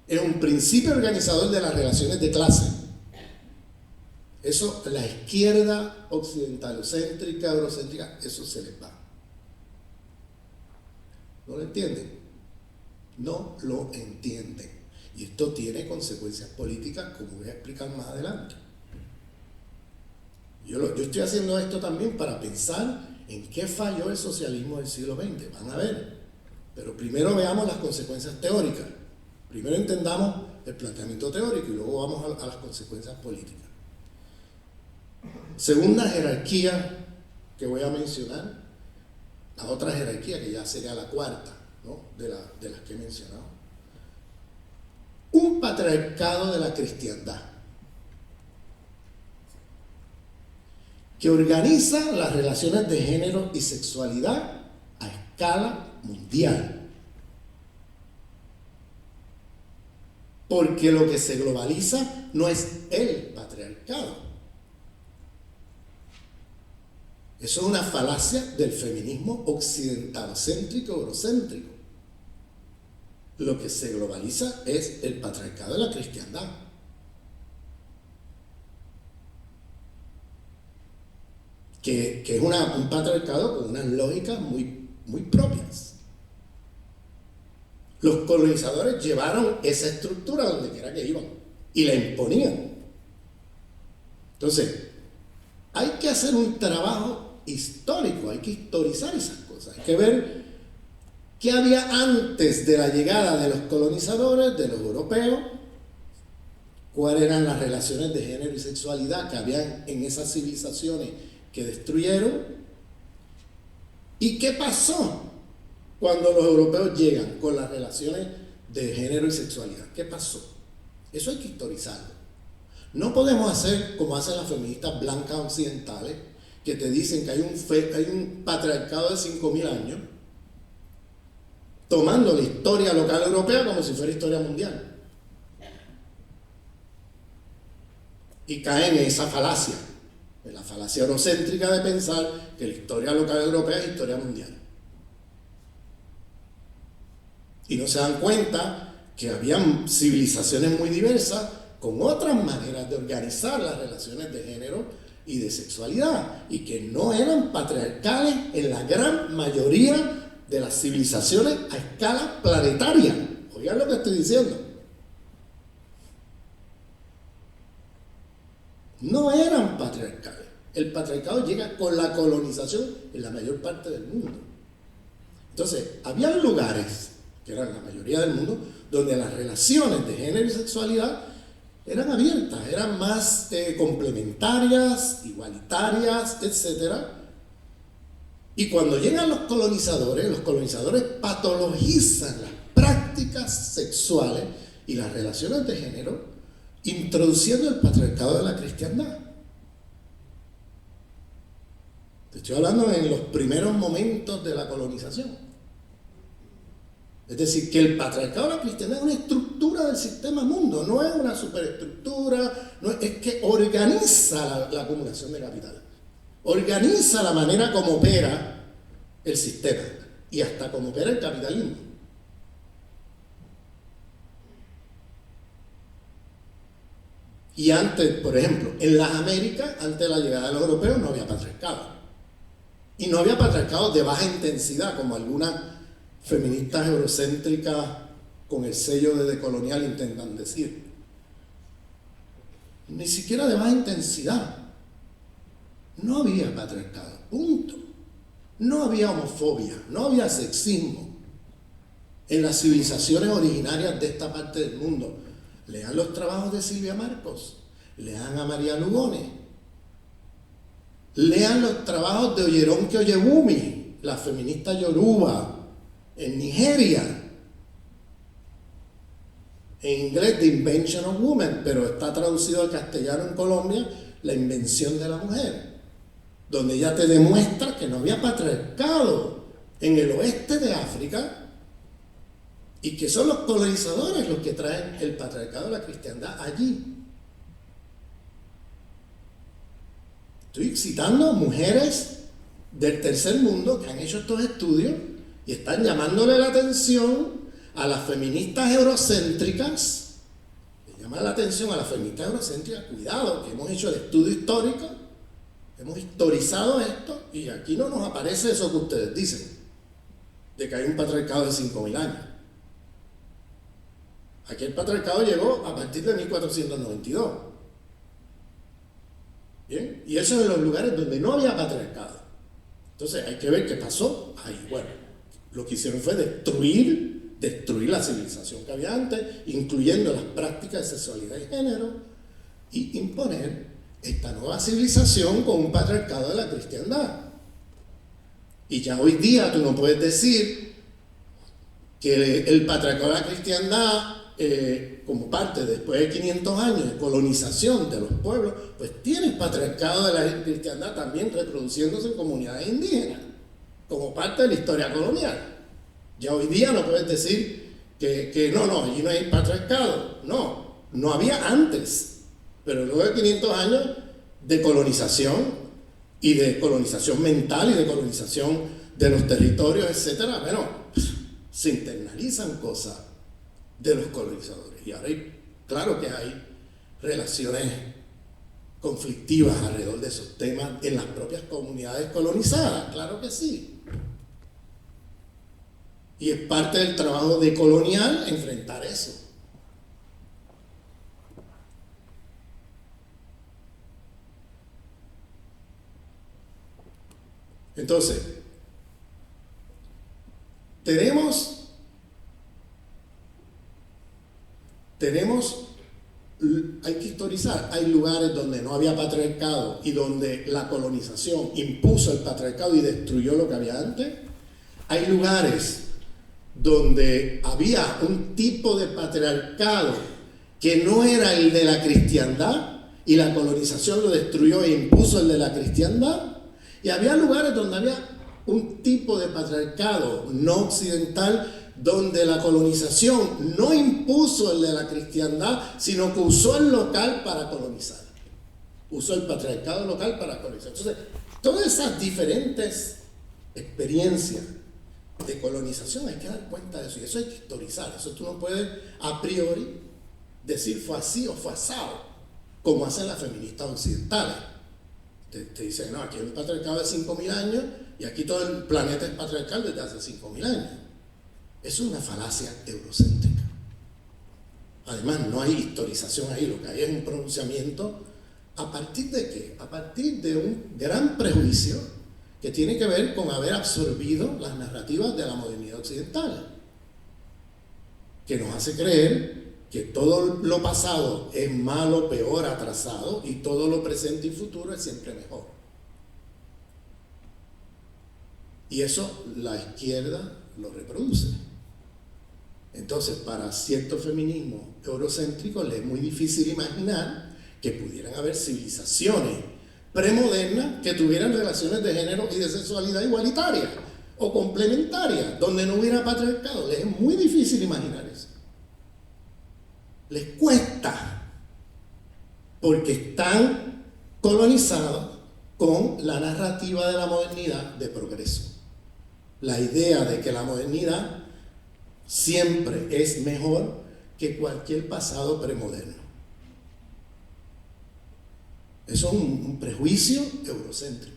Es un principio organizador de las relaciones de clase. Eso, la izquierda occidentalocéntrica, eurocéntrica, eso se les va. ¿No lo entienden? No lo entienden. Y esto tiene consecuencias políticas, como voy a explicar más adelante. Yo estoy haciendo esto también para pensar en qué falló el socialismo del siglo XX. Van a ver. Pero primero veamos las consecuencias teóricas. Primero entendamos el planteamiento teórico y luego vamos a las consecuencias políticas. Segunda jerarquía que voy a mencionar, la otra jerarquía que ya sería la cuarta, ¿no? de las que he mencionado. Un patriarcado de la cristiandad que organiza las relaciones de género y sexualidad a escala mundial. Porque lo que se globaliza no es el patriarcado. Eso es una falacia del feminismo occidentalocéntrico, eurocéntrico. Lo que se globaliza es el patriarcado de la cristiandad. Que es un patriarcado con unas lógicas muy propias. Los colonizadores llevaron esa estructura donde quiera que iban y la imponían. Entonces, hay que hacer un trabajo histórico, hay que historizar esas cosas, hay que ver qué había antes de la llegada de los colonizadores, de los europeos, cuáles eran las relaciones de género y sexualidad que habían en esas civilizaciones que destruyeron, y qué pasó cuando los europeos llegan con las relaciones de género y sexualidad. ¿Qué pasó? Eso hay que historizarlo. No podemos hacer como hacen las feministas blancas occidentales, que te dicen que hay un patriarcado de 5.000 años, tomando la historia local europea como si fuera historia mundial. Y caen en esa falacia, en la falacia eurocéntrica de pensar que la historia local europea es historia mundial. Y no se dan cuenta que habían civilizaciones muy diversas con otras maneras de organizar las relaciones de género y de sexualidad, y que no eran patriarcales en la gran mayoría de las civilizaciones a escala planetaria. Oigan lo que estoy diciendo. No eran patriarcales. El patriarcado llega con la colonización en la mayor parte del mundo. Entonces, había lugares, que eran la mayoría del mundo, donde las relaciones de género y sexualidad eran abiertas, eran más complementarias, igualitarias, etc. Y cuando llegan los colonizadores patologizan las prácticas sexuales y las relaciones de género, introduciendo el patriarcado de la cristiandad. Te estoy hablando en los primeros momentos de la colonización. Es decir, que el patriarcado de la cristiandad es una estructura del sistema mundo, no es una superestructura, es que organiza la acumulación de capital, organiza la manera como opera el sistema y hasta como opera el capitalismo. Y antes, por ejemplo, en las Américas, antes de la llegada de los europeos, no había patriarcado. Y no había patriarcado de baja intensidad, como algunas feministas eurocéntricas con el sello de decolonial intentan decir. Ni siquiera de baja intensidad. No había patriarcado, punto. No había homofobia, no había sexismo. En las civilizaciones originarias de esta parte del mundo, lean los trabajos de Silvia Marcos, lean a María Lugones, lean los trabajos de Oyeronke Oyebumi, la feminista yoruba, en Nigeria, en inglés The Invention of Woman, pero está traducido al castellano en Colombia, La invención de la mujer, donde ella te demuestra que no había patriarcado en el oeste de África y que son los colonizadores los que traen el patriarcado de la cristiandad allí. Estoy citando mujeres del tercer mundo que han hecho estos estudios y están llamándole la atención a las feministas eurocéntricas. Le llaman la atención a las feministas eurocéntricas, cuidado, que hemos hecho el estudio histórico, hemos historizado esto y aquí no nos aparece eso que ustedes dicen, de que hay un patriarcado de 5.000 años. Aquí el patriarcado llegó a partir de 1492. ¿Bien? Y eso es en los lugares donde no había patriarcado. Entonces hay que ver qué pasó ahí. Bueno, lo que hicieron fue destruir la civilización que había antes, incluyendo las prácticas de sexualidad y género, y imponer esta nueva civilización con un patriarcado de la cristiandad. Y ya hoy día tú no puedes decir que el patriarcado de la cristiandad, como parte después de 500 años de colonización de los pueblos, pues tiene patriarcado de la cristiandad también reproduciéndose en comunidades indígenas, como parte de la historia colonial. Ya hoy día no puedes decir que no, allí no hay patriarcado. No había antes, pero luego de 500 años de colonización y de colonización mental y de colonización de los territorios, etcétera, bueno, se internalizan cosas de los colonizadores. Y ahora claro que hay relaciones conflictivas alrededor de esos temas en las propias comunidades colonizadas, claro que sí. Y es parte del trabajo decolonial enfrentar eso. Entonces, hay que historizar, hay lugares donde no había patriarcado y donde la colonización impuso el patriarcado y destruyó lo que había antes. Hay lugares donde había un tipo de patriarcado que no era el de la cristiandad y la colonización lo destruyó e impuso el de la cristiandad. Y había lugares donde había un tipo de patriarcado no occidental donde la colonización no impuso el de la cristiandad, sino que usó el local para colonizar. Usó el patriarcado local para colonizar. Entonces, todas esas diferentes experiencias de colonización hay que dar cuenta de eso, y eso hay que historizar. Eso tú no puedes a priori decir fue así o fue asado, como hacen las feministas occidentales. Te dicen, no, aquí hay un patriarcado de 5.000 años y aquí todo el planeta es patriarcal desde hace 5.000 años. Eso es una falacia eurocéntrica. Además, no hay historización ahí, lo que hay es un pronunciamiento. ¿A partir de qué? A partir de un gran prejuicio que tiene que ver con haber absorbido las narrativas de la modernidad occidental, que nos hace creer que todo lo pasado es malo, peor, atrasado, y todo lo presente y futuro es siempre mejor. Y eso la izquierda lo reproduce. Entonces, para cierto feminismo eurocéntrico le es muy difícil imaginar que pudieran haber civilizaciones premodernas que tuvieran relaciones de género y de sexualidad igualitaria o complementaria, donde no hubiera patriarcado. Les es muy difícil imaginar eso. Les cuesta, porque están colonizados con la narrativa de la modernidad de progreso. La idea de que la modernidad siempre es mejor que cualquier pasado premoderno. Eso es un prejuicio eurocéntrico.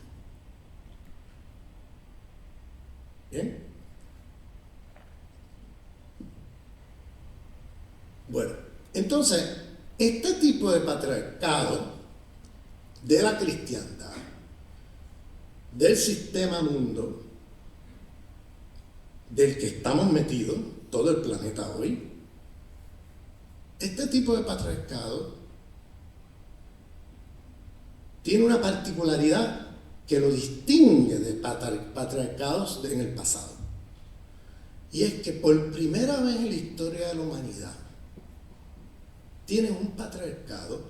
¿Bien? Bueno, entonces, este tipo de patriarcado de la cristiandad, del sistema mundo, del que estamos metidos, todo el planeta hoy, este tipo de patriarcado tiene una particularidad que lo distingue de patriarcados en el pasado. Y es que por primera vez en la historia de la humanidad tiene un patriarcado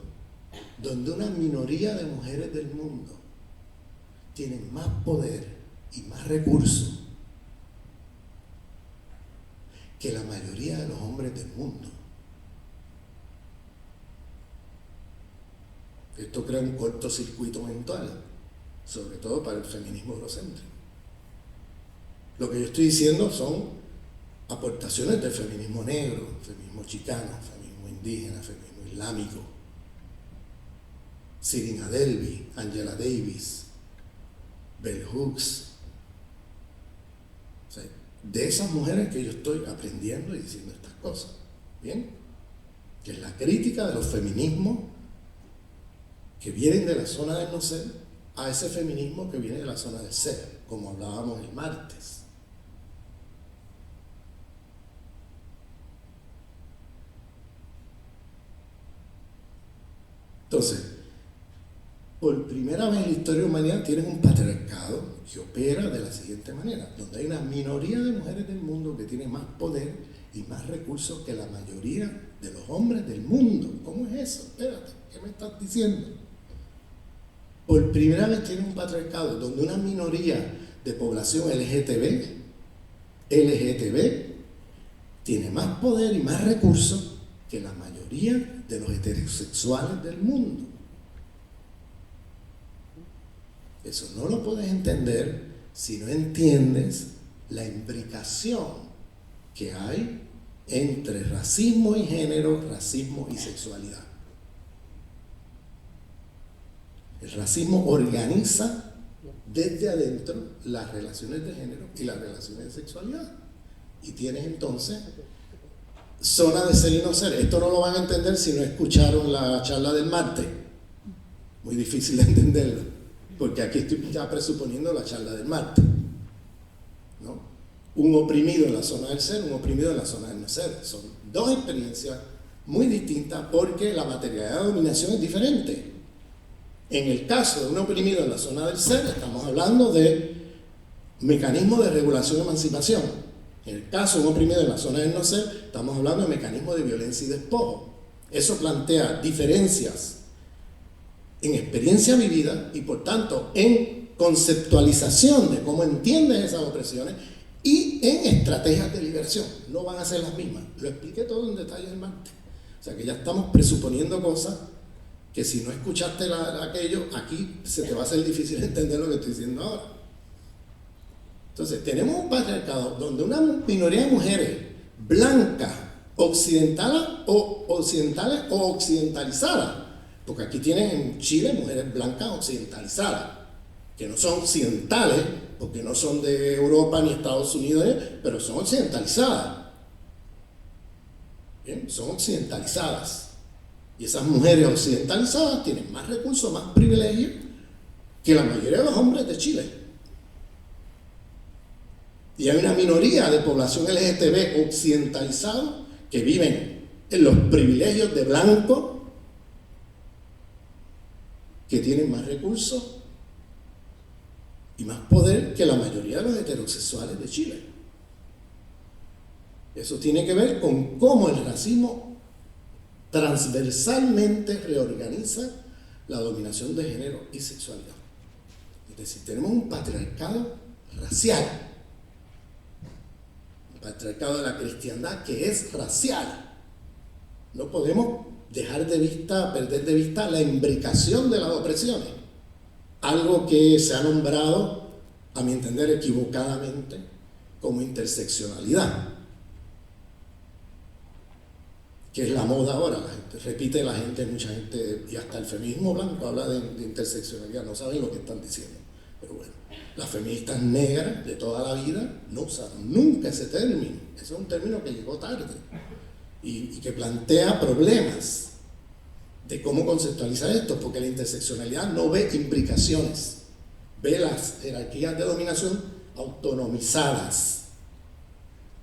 donde una minoría de mujeres del mundo tienen más poder y más recursos que la mayoría de los hombres del mundo. Esto crea un cortocircuito mental, sobre todo para el feminismo eurocéntrico. Lo que yo estoy diciendo son aportaciones del feminismo negro, feminismo chicano, feminismo indígena, feminismo islámico. Serena Delby, Angela Davis, Bell Hooks. O sea, de esas mujeres que yo estoy aprendiendo y diciendo estas cosas. ¿Bien? Que es la crítica de los feminismos que vienen de la zona del no ser a ese feminismo que viene de la zona del ser, como hablábamos el martes. Entonces, por primera vez en la historia de la humanidad tienes un patriarcado que opera de la siguiente manera, donde hay una minoría de mujeres del mundo que tiene más poder y más recursos que la mayoría de los hombres del mundo. ¿Cómo es eso? Espérate, ¿qué me estás diciendo? Por primera vez tienes un patriarcado donde una minoría de población LGTB tiene más poder y más recursos que la mayoría de los heterosexuales del mundo. Eso no lo puedes entender si no entiendes la imbricación que hay entre racismo y género, racismo y sexualidad. El racismo organiza desde adentro las relaciones de género y las relaciones de sexualidad. Y tienes entonces zona de ser y no ser. Esto no lo van a entender si no escucharon la charla del martes. Muy difícil de entenderlo, porque aquí estoy ya presuponiendo la charla del martes, ¿no? Un oprimido en la zona del ser, un oprimido en la zona del no ser. Son dos experiencias muy distintas porque la materialidad de dominación es diferente. En el caso de un oprimido en la zona del ser, estamos hablando de mecanismos de regulación y emancipación. En el caso de un oprimido en la zona del no ser, estamos hablando de mecanismos de violencia y despojo. Eso plantea diferencias en experiencia vivida y por tanto en conceptualización de cómo entiendes esas opresiones y en estrategias de liberación. No van a ser las mismas. Lo expliqué todo en detalle el martes. O sea que ya estamos presuponiendo cosas que si no escuchaste aquello, aquí se te va a hacer difícil entender lo que estoy diciendo ahora. Entonces, tenemos un patriarcado donde una minoría de mujeres blancas, occidentales o occidentalizadas, porque aquí tienes en Chile mujeres blancas occidentalizadas, que no son occidentales, porque no son de Europa ni Estados Unidos, pero son occidentalizadas. ¿Bien? Son occidentalizadas. Y esas mujeres occidentalizadas tienen más recursos, más privilegios que la mayoría de los hombres de Chile. Y hay una minoría de población LGTB occidentalizada que viven en los privilegios de blancos que tienen más recursos y más poder que la mayoría de los heterosexuales de Chile. Eso tiene que ver con cómo el racismo transversalmente reorganiza la dominación de género y sexualidad. Es decir, tenemos un patriarcado racial, un patriarcado de la cristiandad que es racial. No podemos dejar de vista, perder de vista la imbricación de las opresiones, algo que se ha nombrado, a mi entender equivocadamente, como interseccionalidad, que es la moda ahora. La gente repite, mucha gente, y hasta el feminismo blanco habla de interseccionalidad, no saben lo que están diciendo. Pero bueno, las feministas negras de toda la vida no usaron nunca ese término. Ese es un término que llegó tarde y que plantea problemas de cómo conceptualizar esto, porque la interseccionalidad no ve imbricaciones, ve las jerarquías de dominación autonomizadas.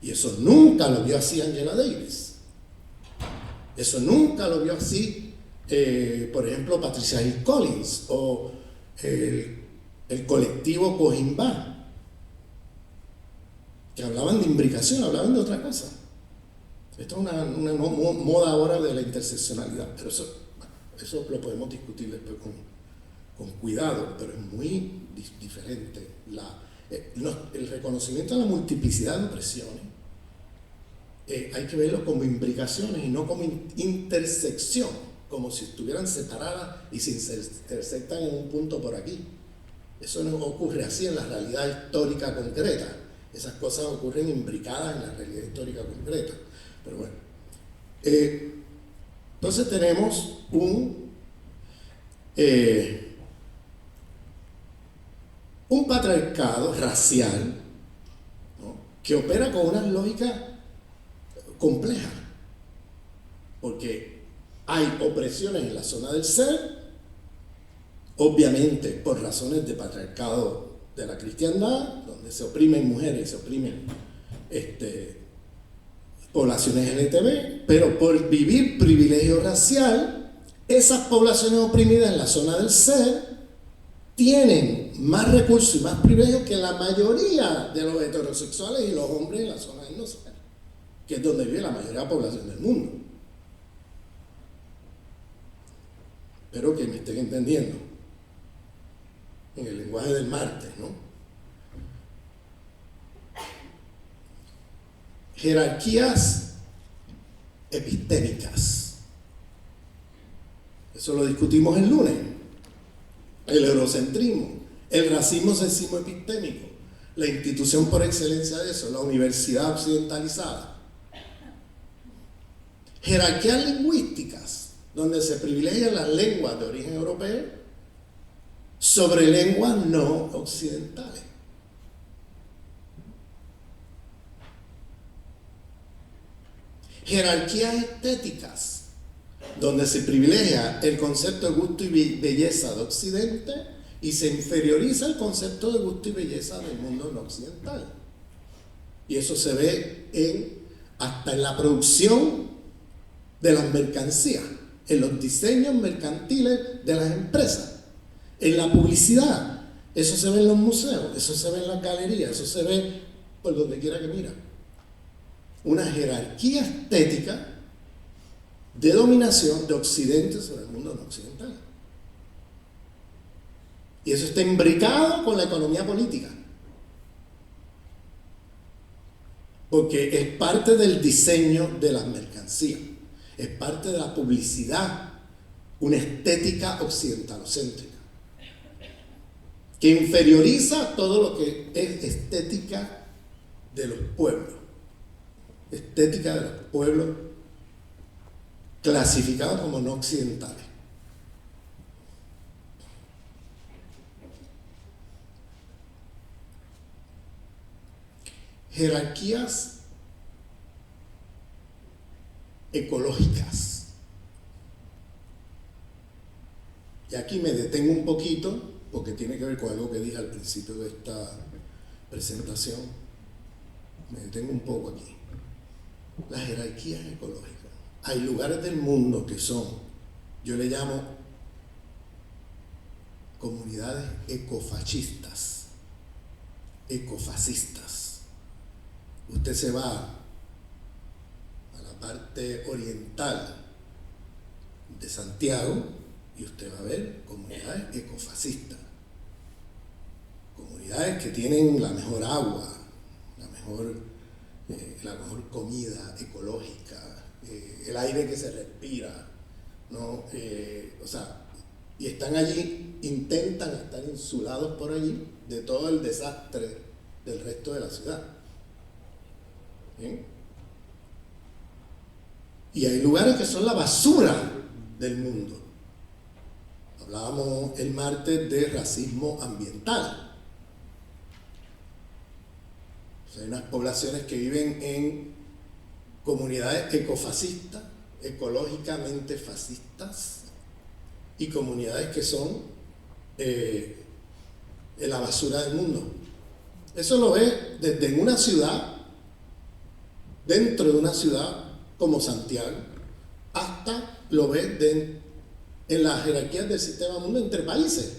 Y eso nunca lo vio así Angela Davis. Eso nunca lo vio así, por ejemplo, Patricia Hill Collins o el colectivo Cojimbá, que hablaban de imbricación, hablaban de otra cosa. Esto es una moda ahora de la interseccionalidad, pero eso lo podemos discutir después con cuidado, pero es muy diferente. El reconocimiento de la multiplicidad de opresiones hay que verlo como imbricaciones y no como intersección, como si estuvieran separadas y se intersectan en un punto por aquí. Eso no ocurre así en la realidad histórica concreta. Esas cosas ocurren imbricadas en la realidad histórica concreta. Pero bueno, entonces tenemos un patriarcado racial, ¿no?, que opera con una lógica compleja, porque hay opresiones en la zona del ser, obviamente por razones de patriarcado de la cristiandad, donde se oprimen mujeres y se oprimen poblaciones LGTB, pero por vivir privilegio racial, esas poblaciones oprimidas en la zona del ser tienen más recursos y más privilegios que la mayoría de los heterosexuales y los hombres en la zona del no ser, que es donde vive la mayoría de la población del mundo. Espero que me estén entendiendo en el lenguaje del martes, ¿no? Jerarquías epistémicas. Eso lo discutimos el lunes. El eurocentrismo, el racismo sexismo epistémico, la institución por excelencia de eso, la universidad occidentalizada. Jerarquías lingüísticas, donde se privilegian las lenguas de origen europeo sobre lenguas no occidentales. Jerarquías estéticas, donde se privilegia el concepto de gusto y belleza de Occidente y se inferioriza el concepto de gusto y belleza del mundo no occidental. Y eso se ve hasta en la producción de las mercancías, en los diseños mercantiles de las empresas, en la publicidad. Eso se ve en los museos, eso se ve en las galerías, eso se ve por donde quiera que mira. Una jerarquía estética de dominación de Occidente sobre el mundo no occidental. Y eso está imbricado con la economía política, porque es parte del diseño de las mercancías, es parte de la publicidad, una estética occidentalocéntrica, que inferioriza todo lo que es estética de los pueblos, estética de los pueblos clasificados como no occidentales. Jerarquías ecológicas. Y aquí me detengo un poquito porque tiene que ver con algo que dije al principio de esta presentación. Me detengo un poco aquí. Las jerarquías ecológicas. Hay lugares del mundo que son, yo le llamo comunidades ecofascistas. ecofascistas. Usted se va a la parte oriental de Santiago y usted va a ver comunidades ecofascistas. Comunidades que tienen la mejor agua, la mejor comida ecológica, el aire que se respira, ¿no? Y están allí, intentan estar insulados por allí de todo el desastre del resto de la ciudad. ¿Bien? Y hay lugares que son la basura del mundo. Hablábamos el martes de racismo ambiental. O sea, hay unas poblaciones que viven en comunidades ecofascistas, ecológicamente fascistas, y comunidades que son la basura del mundo. Eso lo ve desde una ciudad, dentro de una ciudad como Santiago, hasta lo ve en las jerarquías del sistema mundo entre países.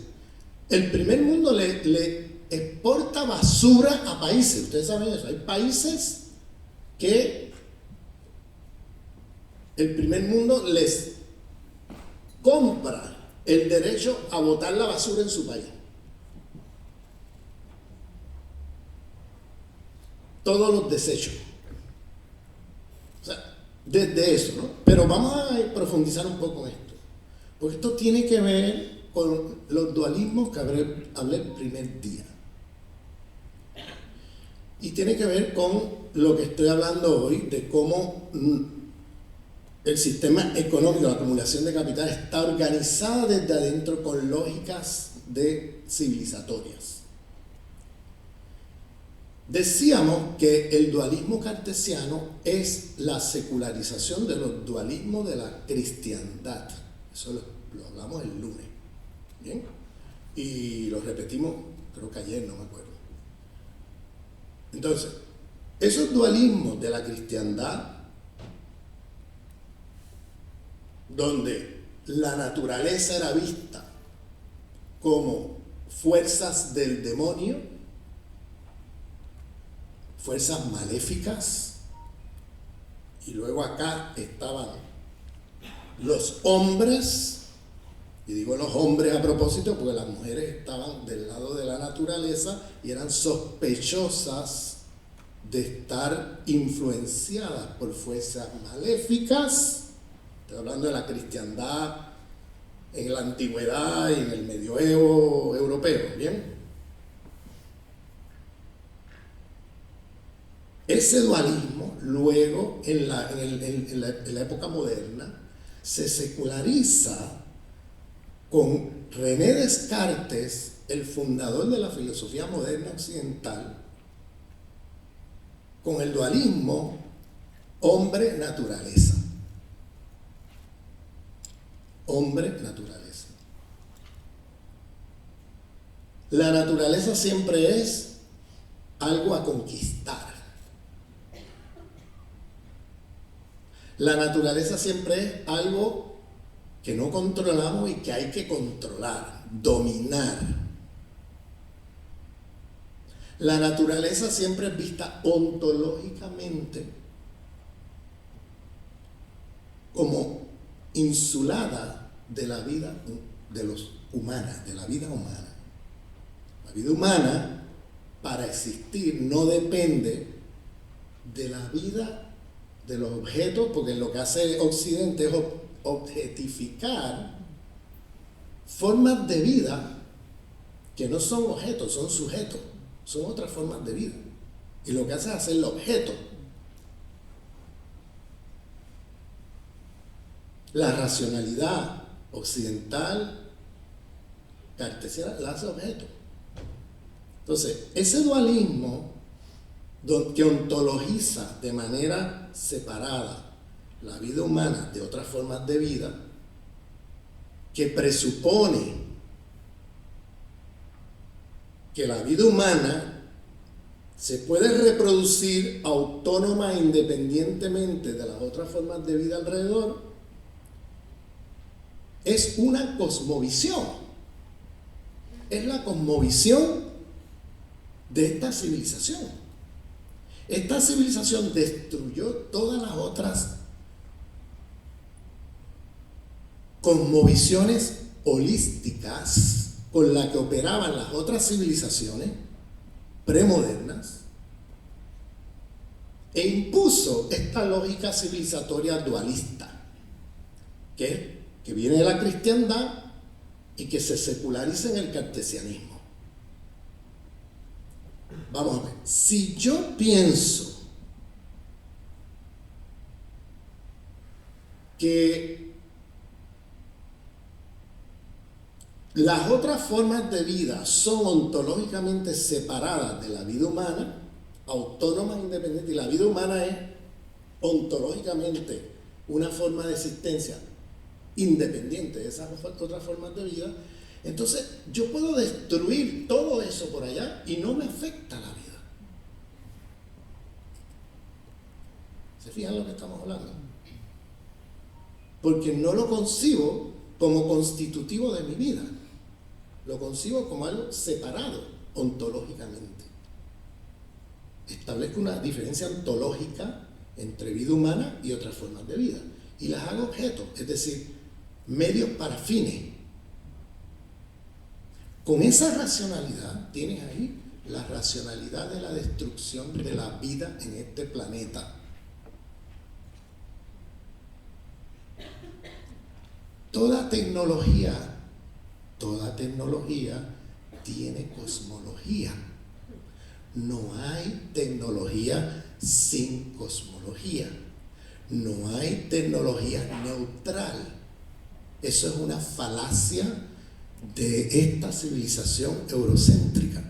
El primer mundo le exporta basura a países. Ustedes saben eso. Hay países que el primer mundo les compra el derecho a botar la basura en su país. Todos los desechos. O sea, desde eso, ¿no? Pero vamos a profundizar un poco en esto. Porque esto tiene que ver con los dualismos que hablé el primer día. Y tiene que ver con lo que estoy hablando hoy, de cómo el sistema económico de acumulación de capital está organizado desde adentro con lógicas civilizatorias. Decíamos que el dualismo cartesiano es la secularización de los dualismos de la cristiandad. Eso lo hablamos el lunes. ¿Bien? Y lo repetimos, creo que ayer, no me acuerdo. Entonces, esos dualismos de la cristiandad, donde la naturaleza era vista como fuerzas del demonio, fuerzas maléficas, y luego acá estaban los hombres, y digo los hombres a propósito porque las mujeres estaban del lado de la naturaleza y eran sospechosas de estar influenciadas por fuerzas maléficas. Estoy hablando de la cristiandad en la antigüedad y en el medioevo europeo, ¿bien? Ese dualismo luego en la época moderna se seculariza con René Descartes, el fundador de la filosofía moderna occidental, con el dualismo hombre-naturaleza. Hombre-naturaleza. La naturaleza siempre es algo a conquistar. La naturaleza siempre es algo que no controlamos y que hay que controlar, dominar. La naturaleza siempre es vista ontológicamente como insulada de la vida de los humanos, de la vida humana. La vida humana, para existir, no depende de la vida de los objetos, porque lo que hace Occidente es objetificar formas de vida que no son objetos, son sujetos, son otras formas de vida. Y lo que hace es hacerlo objeto. La racionalidad occidental cartesiana la hace objeto. Entonces, ese dualismo que ontologiza de manera separada la vida humana de otras formas de vida, que presupone que la vida humana se puede reproducir autónoma e independientemente de las otras formas de vida alrededor, es una cosmovisión. Es la cosmovisión de esta civilización. Esta civilización destruyó todas las otras cosmovisiones holísticas con las que operaban las otras civilizaciones premodernas e impuso esta lógica civilizatoria dualista que viene de la cristiandad y que se seculariza en el cartesianismo. Vamos a ver, si yo pienso que las otras formas de vida son ontológicamente separadas de la vida humana, autónomas e independientes, y la vida humana es ontológicamente una forma de existencia independiente de esas otras formas de vida, entonces yo puedo destruir todo eso por allá y no me afecta la vida. ¿Se fijan lo que estamos hablando? Porque no lo concibo como constitutivo de mi vida, lo concibo como algo separado ontológicamente. Establezco una diferencia ontológica entre vida humana y otras formas de vida y las hago objeto, es decir, medios para fines. Con esa racionalidad tienes ahí la racionalidad de la destrucción de la vida en este planeta. Toda tecnología tiene cosmología. No hay tecnología sin cosmología. No hay tecnología neutral. Eso es una falacia de esta civilización eurocéntrica,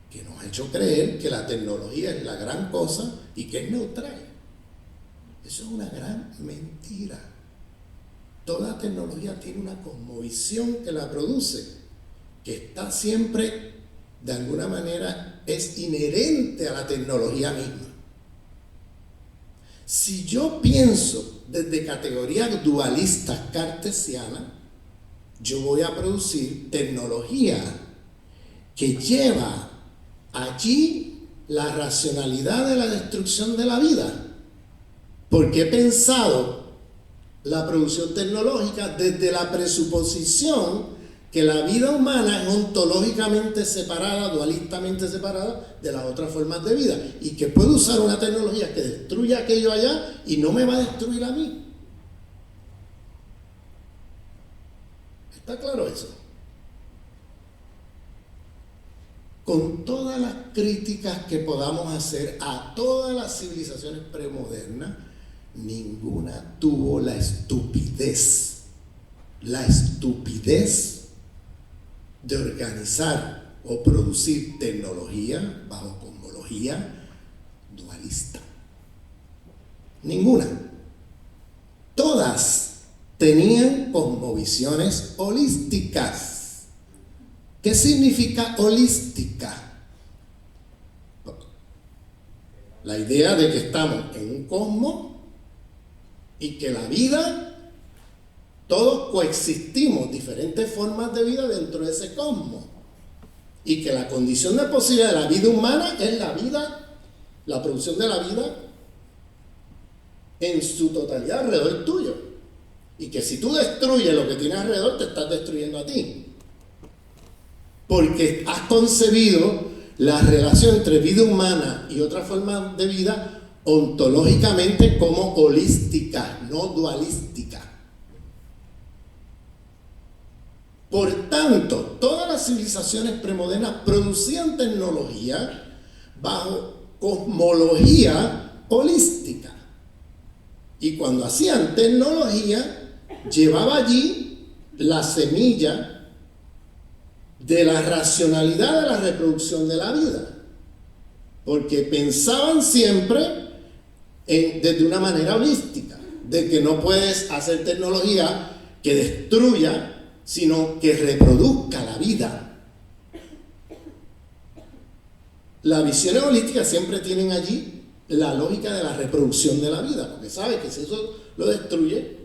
que nos ha hecho creer que la tecnología es la gran cosa y que es neutral. Eso es una gran mentira. Toda tecnología tiene una cosmovisión que la produce, que está siempre, de alguna manera, es inherente a la tecnología misma. Si yo pienso desde categorías dualistas cartesianas, yo voy a producir tecnología que lleva allí la racionalidad de la destrucción de la vida, porque he pensado la producción tecnológica desde la presuposición que la vida humana es ontológicamente separada, dualistamente separada de las otras formas de vida, y que puedo usar una tecnología que destruya aquello allá y no me va a destruir a mí. ¿Está claro eso? Con todas las críticas que podamos hacer a todas las civilizaciones premodernas, ninguna tuvo la estupidez de organizar o producir tecnología bajo cosmología dualista. Ninguna. Todas tenían cosmovisiones holísticas. ¿Qué significa holística? La idea de que estamos en un cosmos y que la vida, todos coexistimos, diferentes formas de vida dentro de ese cosmos, y que la condición de posibilidad de la vida humana es la vida, la producción de la vida en su totalidad alrededor tuyo, y que si tú destruyes lo que tienes alrededor, te estás destruyendo a ti, porque has concebido la relación entre vida humana y otra forma de vida ontológicamente como holística, no dualística. Por tanto, todas las civilizaciones premodernas producían tecnología bajo cosmología holística. Y cuando hacían tecnología, llevaba allí la semilla de la racionalidad de la reproducción de la vida. Porque pensaban siempre desde una manera holística, de que no puedes hacer tecnología que destruya, sino que reproduzca la vida. Las visiones holísticas siempre tienen allí la lógica de la reproducción de la vida, porque sabes que si eso lo destruye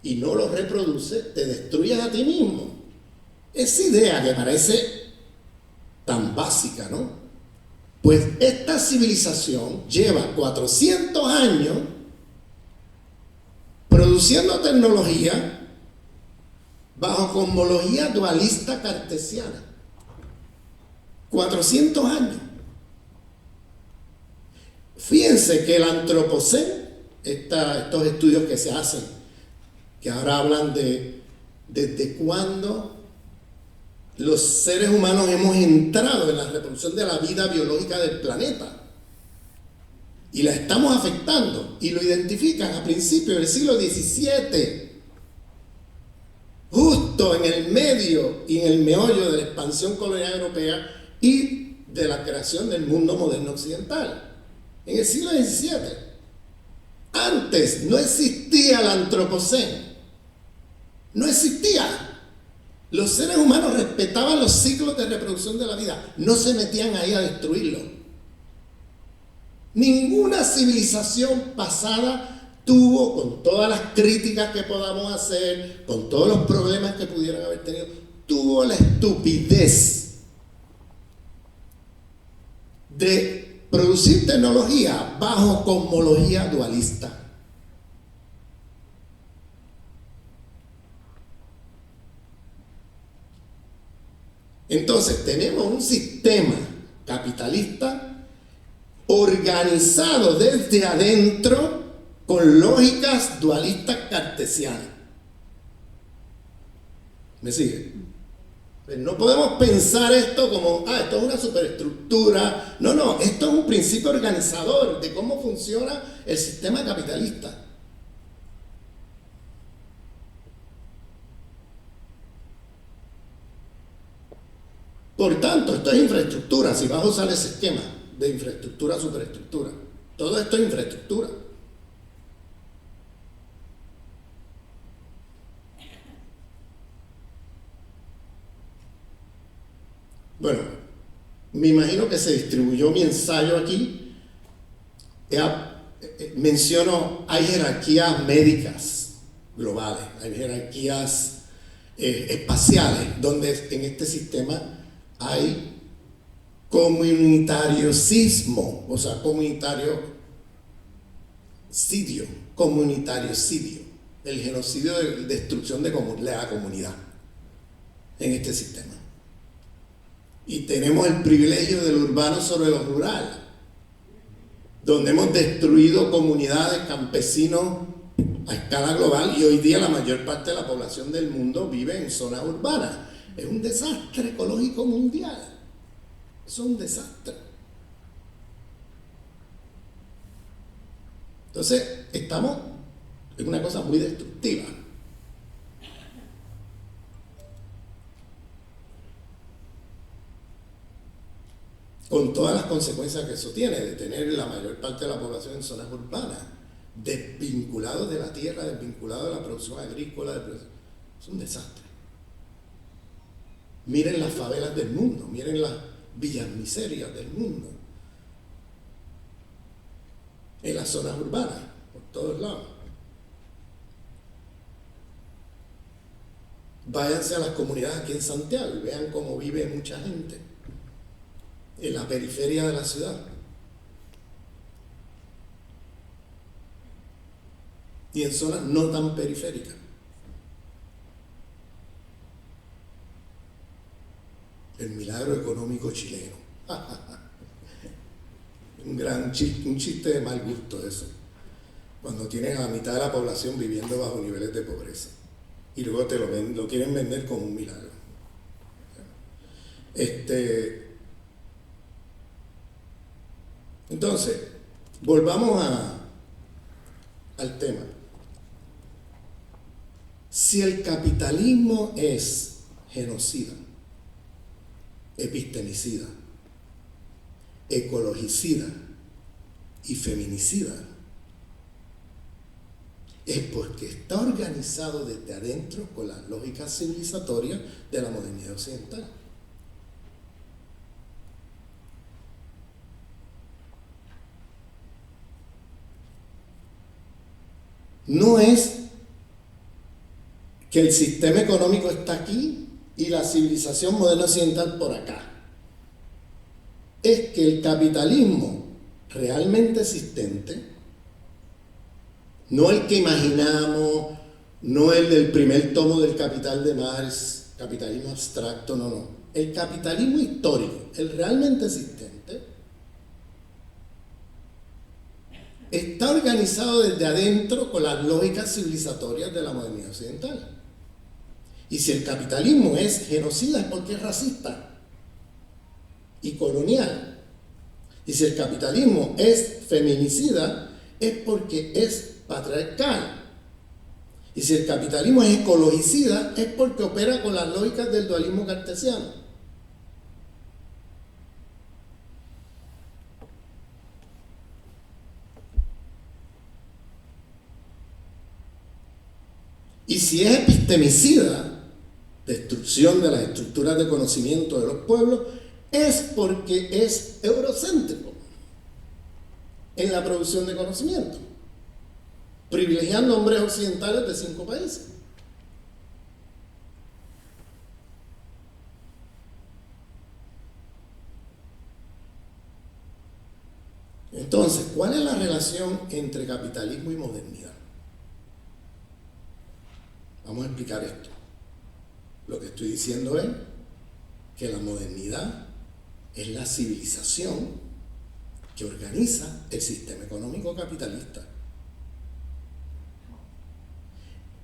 y no lo reproduce, te destruyes a ti mismo. Esa idea que parece tan básica, ¿no? Pues esta civilización lleva 400 años produciendo tecnología bajo cosmología dualista cartesiana. 400 años. Fíjense que el antropoceno, estos estudios que se hacen, que ahora hablan de desde cuándo los seres humanos hemos entrado en la reproducción de la vida biológica del planeta y la estamos afectando, y lo identifican a principios del siglo XVII, justo en el medio y en el meollo de la expansión colonial europea y de la creación del mundo moderno occidental, en el siglo XVII. Antes no existía el antropoceno, no existía. Los seres humanos respetaban los ciclos de reproducción de la vida, no se metían ahí a destruirlo. Ninguna civilización pasada tuvo, con todas las críticas que podamos hacer, con todos los problemas que pudieran haber tenido, tuvo la estupidez de producir tecnología bajo cosmología dualista. Entonces tenemos un sistema capitalista organizado desde adentro con lógicas dualistas cartesianas. ¿Me sigue? Pues no podemos pensar esto como, esto es una superestructura. No, esto es un principio organizador de cómo funciona el sistema capitalista. Por tanto, esto es infraestructura. Si vas a usar ese esquema de infraestructura, superestructura, todo esto es infraestructura. Bueno, me imagino que se distribuyó mi ensayo aquí. Menciono, hay jerarquías médicas globales, hay jerarquías espaciales, donde en este sistema hay comunitariosismo, o sea, comunitariocidio, el genocidio de destrucción de la comunidad en este sistema. Y tenemos el privilegio del urbano sobre lo rural, donde hemos destruido comunidades, campesinos a escala global, y hoy día la mayor parte de la población del mundo vive en zonas urbanas. Es un desastre ecológico mundial. Eso es un desastre. Entonces, estamos en una cosa muy destructiva. Con todas las consecuencias que eso tiene, de tener la mayor parte de la población en zonas urbanas, desvinculados de la tierra, desvinculados de la producción agrícola, es un desastre. Miren las favelas del mundo, miren las villas miserias del mundo, en las zonas urbanas, por todos lados. Váyanse a las comunidades aquí en Santiago y vean cómo vive mucha gente en la periferia de la ciudad. Y en zonas no tan periféricas. El milagro económico chileno. un chiste de mal gusto eso. Cuando tienes a la mitad de la población viviendo bajo niveles de pobreza. Y luego te lo quieren vender como un milagro. Entonces, volvamos al tema. Si el capitalismo es genocida, epistemicida, ecologicida y feminicida, es porque está organizado desde adentro con las lógicas civilizatorias de la modernidad occidental. No es que el sistema económico está aquí y la civilización moderna occidental por acá. es que el capitalismo realmente existente, no el que imaginamos, no el del primer tomo del Capital de Marx, capitalismo abstracto, no. El capitalismo histórico, el realmente existente, está organizado desde adentro con las lógicas civilizatorias de la modernidad occidental. Y si el capitalismo es genocida es porque es racista y colonial. Y si el capitalismo es feminicida es porque es patriarcal. Y si el capitalismo es ecologicida es porque opera con las lógicas del dualismo cartesiano. Y si es epistemicida, destrucción de las estructuras de conocimiento de los pueblos, es porque es eurocéntrico en la producción de conocimiento, privilegiando hombres occidentales de 5 países. Entonces, ¿cuál es la relación entre capitalismo y modernidad? Vamos a explicar esto. Lo que estoy diciendo es que la modernidad es la civilización que organiza el sistema económico capitalista.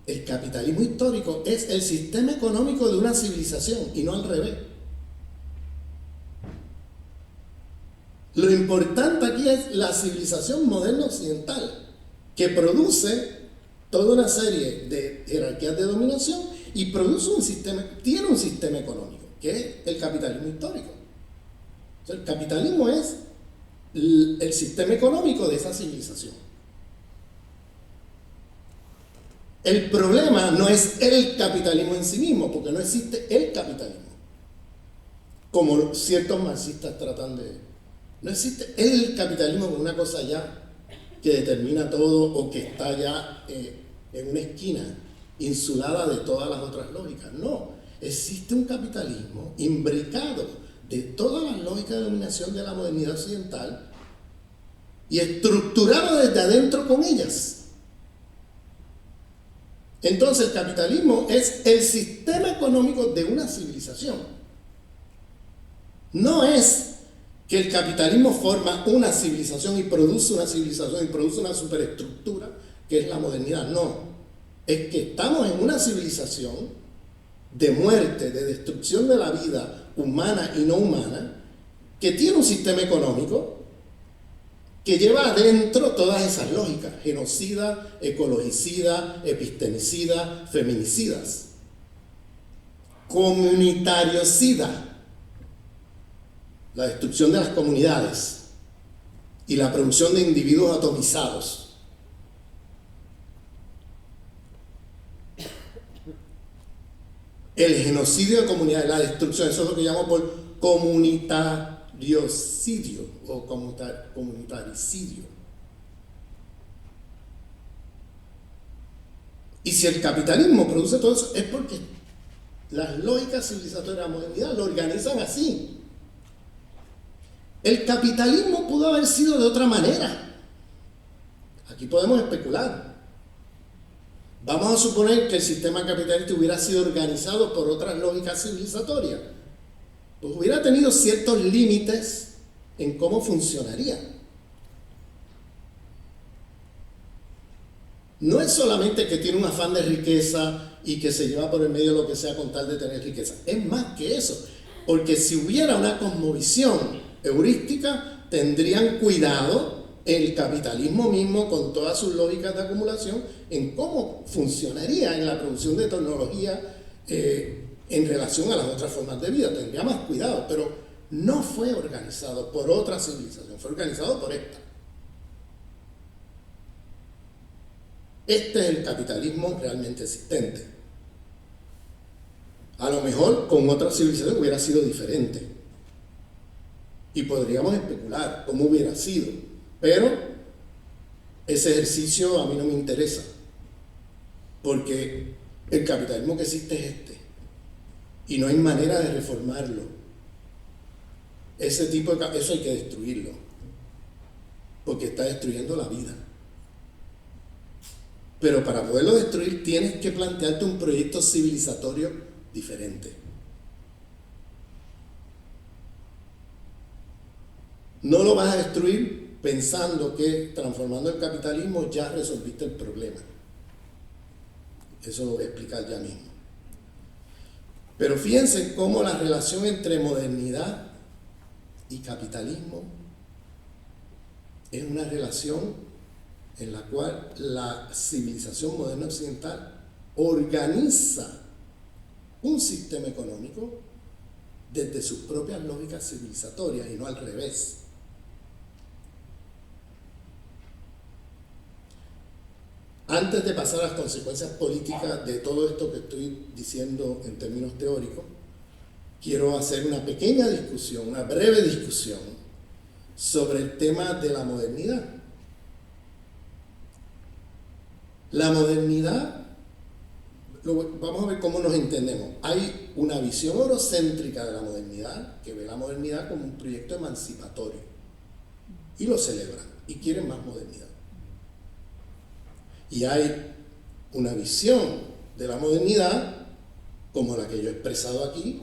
El capitalismo histórico es el sistema económico de una civilización y no al revés. Lo importante aquí es la civilización moderna occidental, que produce toda una serie de jerarquías de dominación y produce tiene un sistema económico, que es el capitalismo histórico. O sea, el capitalismo es el sistema económico de esa civilización. El problema no es el capitalismo en sí mismo, porque no existe el capitalismo, como ciertos marxistas tratan de... No existe el capitalismo como una cosa ya que determina todo o que está ya en una esquina, insulada de todas las otras lógicas. No, existe un capitalismo imbricado de todas las lógicas de dominación de la modernidad occidental y estructurado desde adentro con ellas. Entonces el capitalismo es el sistema económico de una civilización. No es que el capitalismo forma una civilización y produce una civilización y produce una superestructura que es la modernidad. No, es que estamos en una civilización de muerte, de destrucción de la vida humana y no humana, que tiene un sistema económico que lleva adentro todas esas lógicas: genocida, ecologicida, epistemicida, feminicidas, comunitariocida, la destrucción de las comunidades y la producción de individuos atomizados. El genocidio de comunidades, la destrucción, eso es lo que llamo por comunitariocidio o comunitaricidio. Y si el capitalismo produce todo eso, es porque las lógicas civilizatorias de la modernidad lo organizan así. El capitalismo pudo haber sido de otra manera. Aquí podemos especular. Vamos a suponer que el sistema capitalista hubiera sido organizado por otras lógicas civilizatorias. Pues hubiera tenido ciertos límites en cómo funcionaría. No es solamente que tiene un afán de riqueza y que se lleva por el medio lo que sea con tal de tener riqueza. Es más que eso. Porque si hubiera una cosmovisión heurística, tendrían cuidado el capitalismo mismo con todas sus lógicas de acumulación en cómo funcionaría en la producción de tecnología en relación a las otras formas de vida. Tendría más cuidado, pero no fue organizado por otra civilización, fue organizado por esta. Este es el capitalismo realmente existente. A lo mejor con otra civilización hubiera sido diferente. Y podríamos especular cómo hubiera sido. Pero ese ejercicio a mí no me interesa. Porque el capitalismo que existe es este. Y no hay manera de reformarlo. Eso hay que destruirlo, porque está destruyendo la vida. Pero para poderlo destruir tienes que plantearte un proyecto civilizatorio diferente. No lo vas a destruir pensando que transformando el capitalismo ya resolviste el problema. Eso lo voy a explicar ya mismo. Pero fíjense cómo la relación entre modernidad y capitalismo es una relación en la cual la civilización moderna occidental organiza un sistema económico desde sus propias lógicas civilizatorias y no al revés. Antes de pasar a las consecuencias políticas de todo esto que estoy diciendo en términos teóricos, quiero hacer una pequeña discusión, una breve discusión sobre el tema de la modernidad. La modernidad, vamos a ver cómo nos entendemos. Hay una visión eurocéntrica de la modernidad que ve la modernidad como un proyecto emancipatorio y lo celebran y quieren más modernidad. Y hay una visión de la modernidad como la que yo he expresado aquí,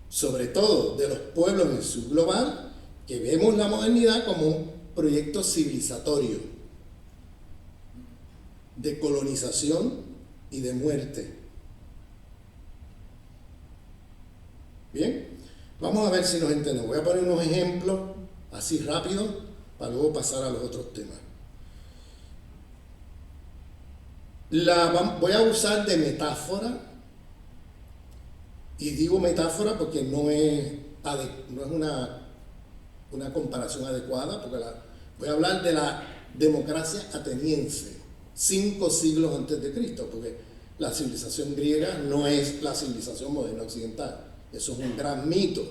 sobre todo de los pueblos en el sur global, que vemos la modernidad como un proyecto civilizatorio de colonización y de muerte. Bien, vamos a ver si nos entendemos. Voy a poner unos ejemplos así rápido para luego pasar a los otros temas. Voy a usar de metáfora, y digo metáfora porque no es una comparación adecuada, porque voy a hablar de la democracia ateniense, 5 siglos antes de Cristo, porque la civilización griega no es la civilización moderna occidental, eso es un gran mito,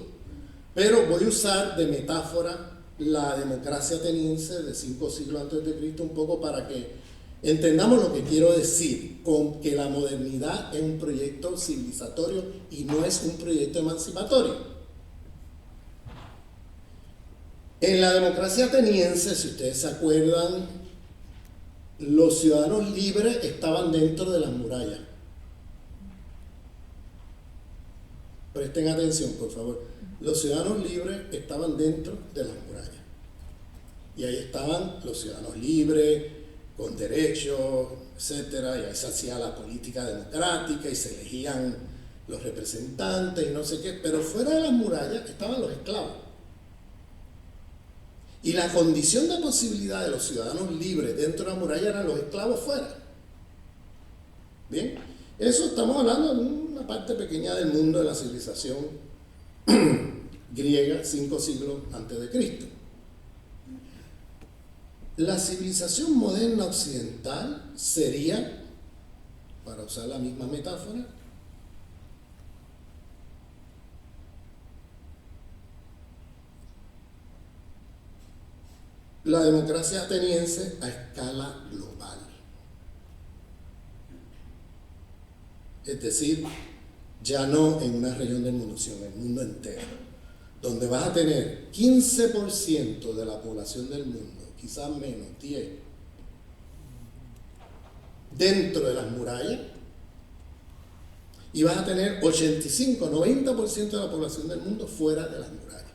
pero voy a usar de metáfora la democracia ateniense de 5 siglos antes de Cristo, un poco para que entendamos lo que quiero decir con que la modernidad es un proyecto civilizatorio y no es un proyecto emancipatorio. En la democracia ateniense, si ustedes se acuerdan, los ciudadanos libres estaban dentro de las murallas. Presten atención, por favor. Los ciudadanos libres estaban dentro de las murallas. Y ahí estaban los ciudadanos libres, con derechos, etcétera, y ahí se hacía la política democrática y se elegían los representantes y no sé qué, pero fuera de las murallas estaban los esclavos. Y la condición de posibilidad de los ciudadanos libres dentro de la muralla eran los esclavos fuera. Bien, eso estamos hablando de una parte pequeña del mundo de la civilización griega, 5 siglos antes de Cristo. La civilización moderna occidental sería, para usar la misma metáfora, la democracia ateniense a escala global. Es decir, ya no en una región del mundo, sino en el mundo entero, donde vas a tener 15% de la población del mundo, quizás menos, 10, dentro de las murallas, y vas a tener 85-90% de la población del mundo fuera de las murallas.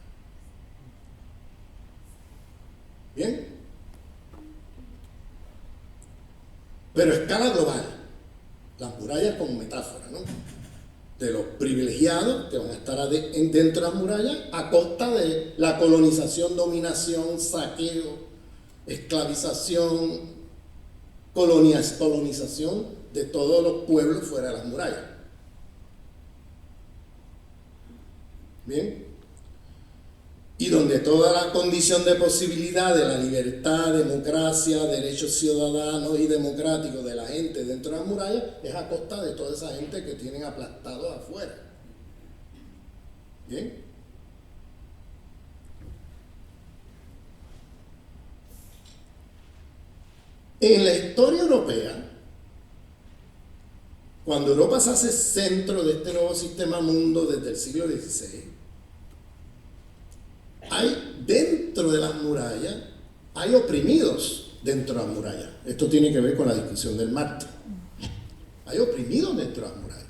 ¿Bien? Pero a escala global, las murallas como metáfora, ¿no? De los privilegiados que van a estar dentro de las murallas a costa de la colonización, dominación, saqueo, esclavización, colonización de todos los pueblos fuera de las murallas. ¿Bien? Y donde toda la condición de posibilidad de la libertad, democracia, derechos ciudadanos y democráticos de la gente dentro de las murallas es a costa de toda esa gente que tienen aplastados afuera. ¿Bien? En la historia europea, cuando Europa se hace centro de este nuevo sistema mundo desde el siglo XVI, hay dentro de las murallas, hay oprimidos dentro de las murallas. Esto tiene que ver con la discusión del martes. Hay oprimidos dentro de las murallas.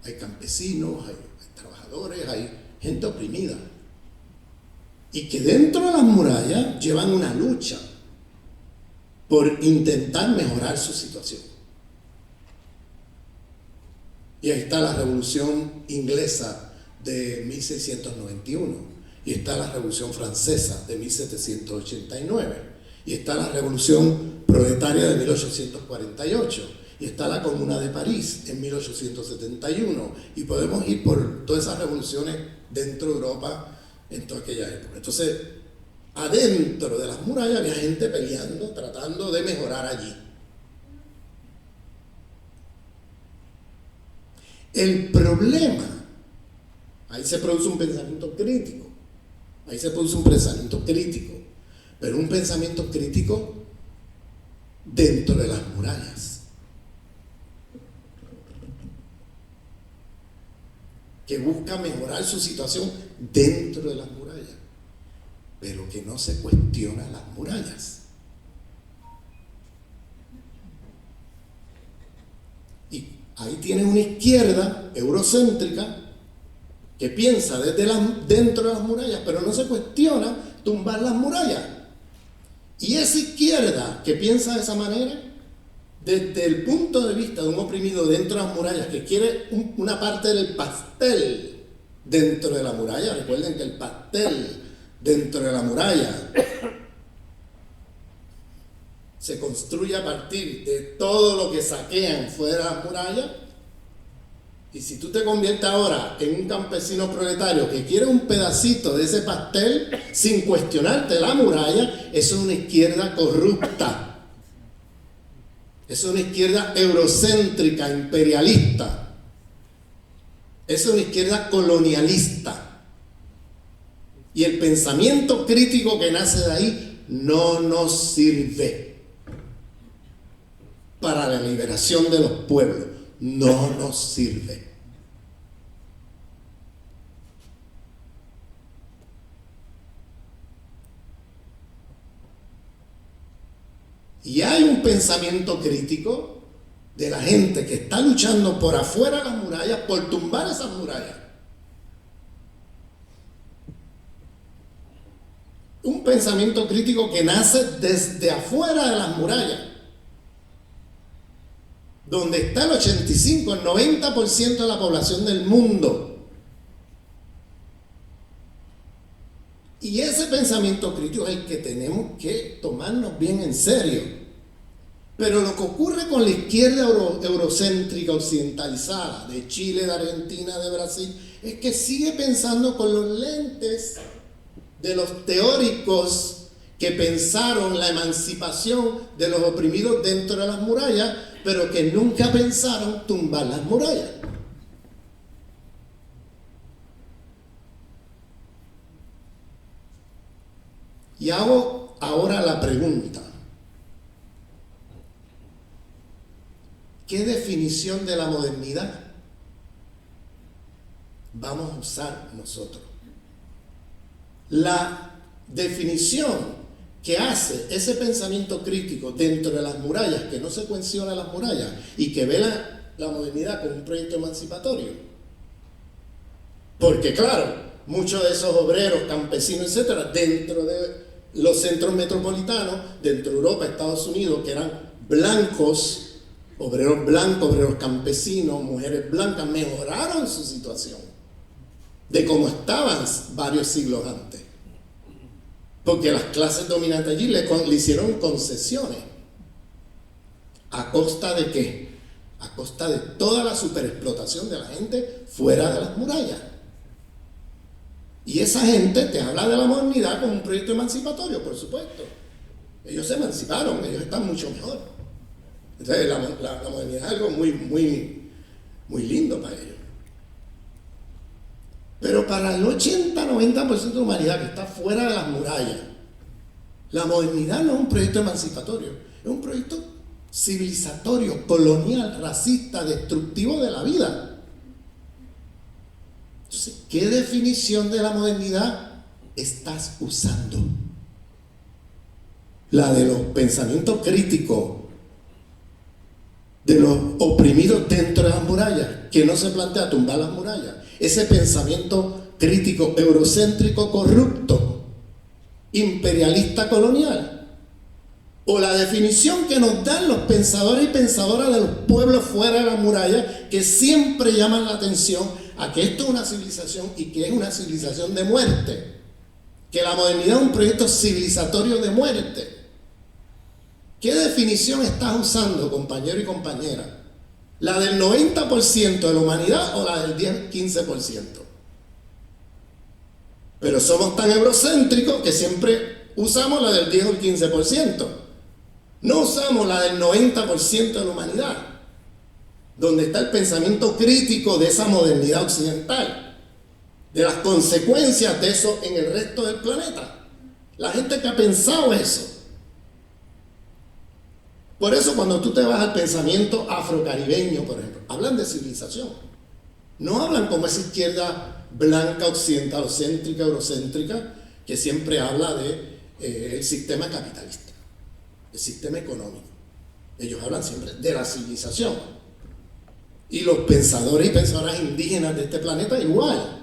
Hay campesinos, hay trabajadores, hay gente oprimida. Y que dentro de las murallas llevan una lucha por intentar mejorar su situación. Y ahí está la Revolución Inglesa de 1691, y está la Revolución Francesa de 1789, y está la Revolución Proletaria de 1848, y está la Comuna de París en 1871, y podemos ir por todas esas revoluciones dentro de Europa en toda aquella época. Entonces, adentro de las murallas había gente peleando, tratando de mejorar allí. El problema, ahí se produce un pensamiento crítico, pero un pensamiento crítico dentro de las murallas, que busca mejorar su situación dentro de las murallas, pero que no se cuestiona las murallas. Y ahí tienes una izquierda eurocéntrica que piensa dentro de las murallas, pero no se cuestiona tumbar las murallas. Y esa izquierda que piensa de esa manera, desde el punto de vista de un oprimido dentro de las murallas, que quiere una parte del pastel dentro de la muralla, recuerden que el pastel dentro de la muralla se construye a partir de todo lo que saquean fuera de las murallas. Y si tú te conviertes ahora en un campesino proletario que quiere un pedacito de ese pastel sin cuestionarte la muralla, eso es una izquierda corrupta. Eso es una izquierda eurocéntrica, imperialista. Eso es una izquierda colonialista. Y el pensamiento crítico que nace de ahí no nos sirve para la liberación de los pueblos. No nos sirve. Y hay un pensamiento crítico de la gente que está luchando por afuera de las murallas, por tumbar esas murallas. Un pensamiento crítico que nace desde afuera de las murallas, donde está el 85, el 90% de la población del mundo. Y ese pensamiento crítico es el que tenemos que tomarnos bien en serio. Pero lo que ocurre con la izquierda eurocéntrica occidentalizada, de Chile, de Argentina, de Brasil, es que sigue pensando con los lentes de los teóricos que pensaron la emancipación de los oprimidos dentro de las murallas, pero que nunca pensaron tumbar las murallas. Y hago ahora la pregunta: ¿qué definición de la modernidad vamos a usar nosotros? La definición que hace ese pensamiento crítico dentro de las murallas, que no se cuestiona las murallas y que ve la modernidad como un proyecto emancipatorio. Porque claro, muchos de esos obreros, campesinos, etcétera, dentro de los centros metropolitanos, dentro de Europa, Estados Unidos, que eran blancos, obreros campesinos, mujeres blancas, mejoraron su situación de cómo estaban varios siglos antes. Porque las clases dominantes allí le hicieron concesiones. ¿A costa de qué? A costa de toda la superexplotación de la gente fuera de las murallas. Y esa gente te habla de la modernidad como un proyecto emancipatorio, por supuesto. Ellos se emanciparon, ellos están mucho mejor. Entonces la modernidad es algo muy, muy, muy lindo para ellos. Pero para el 80-90% de la humanidad que está fuera de las murallas, la modernidad no es un proyecto emancipatorio, es un proyecto civilizatorio, colonial, racista, destructivo de la vida. Entonces, ¿qué definición de la modernidad estás usando? La de los pensamientos críticos de los oprimidos dentro de las murallas, que no se plantea tumbar las murallas. Ese pensamiento crítico, eurocéntrico, corrupto, imperialista, colonial. O la definición que nos dan los pensadores y pensadoras de los pueblos fuera de la muralla, que siempre llaman la atención a que esto es una civilización y que es una civilización de muerte. Que la modernidad es un proyecto civilizatorio de muerte. ¿Qué definición estás usando, compañero y compañera? ¿La del 90% de la humanidad o la del 10-15%? Pero somos tan eurocéntricos que siempre usamos la del 10 o el 15%. No usamos la del 90% de la humanidad, donde está el pensamiento crítico de esa modernidad occidental, de las consecuencias de eso en el resto del planeta. La gente que ha pensado eso. Por eso cuando tú te vas al pensamiento afrocaribeño, por ejemplo, hablan de civilización. No hablan como esa izquierda blanca, occidentalocéntrica, eurocéntrica, que siempre habla de el sistema capitalista, el sistema económico. Ellos hablan siempre de la civilización. Y los pensadores y pensadoras indígenas de este planeta igual.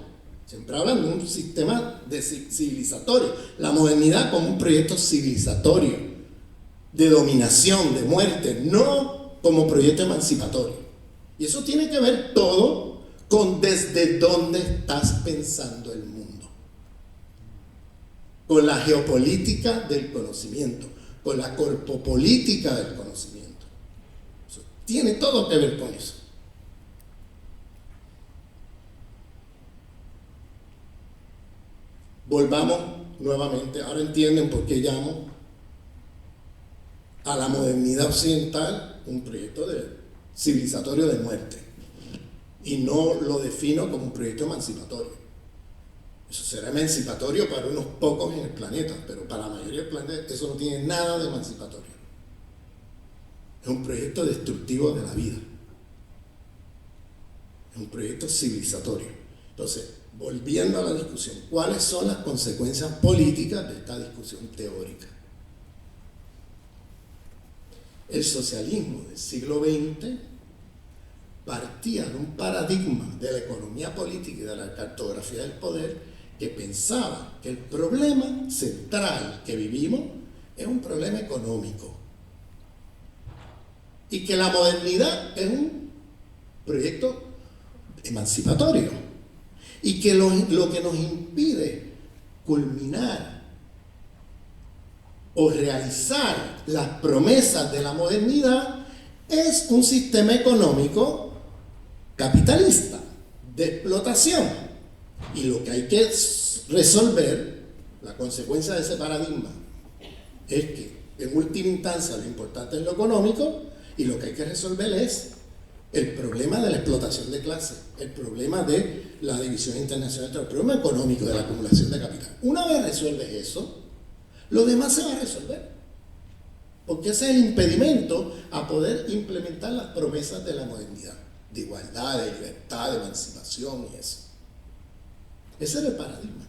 Siempre hablan de un sistema civilizatorio. La modernidad como un proyecto civilizatorio, de dominación, de muerte, no como proyecto emancipatorio. Y eso tiene que ver todo con desde dónde estás pensando el mundo. Con la geopolítica del conocimiento, con la corpopolítica del conocimiento. Eso tiene todo que ver con eso. Volvamos nuevamente, ahora entienden por qué llamo a la modernidad occidental un proyecto civilizatorio de muerte, y no lo defino como un proyecto emancipatorio. Eso será emancipatorio para unos pocos en el planeta, pero para la mayoría del planeta eso no tiene nada de emancipatorio. Es un proyecto destructivo de la vida, es un proyecto civilizatorio. Entonces, volviendo a la discusión, ¿cuáles son las consecuencias políticas de esta discusión teórica? El socialismo del siglo XX partía de un paradigma de la economía política y de la cartografía del poder que pensaba que el problema central que vivimos es un problema económico y que la modernidad es un proyecto emancipatorio y que lo que nos impide culminar o realizar las promesas de la modernidad es un sistema económico capitalista, de explotación. Y lo que hay que resolver, la consecuencia de ese paradigma, es que en última instancia lo importante es lo económico, y lo que hay que resolver es el problema de la explotación de clase, el problema de la división internacional, el problema económico de la acumulación de capital. Una vez resuelves eso, lo demás se va a resolver, porque ese es el impedimento a poder implementar las promesas de la modernidad, de igualdad, de libertad, de emancipación y eso. Ese era el paradigma.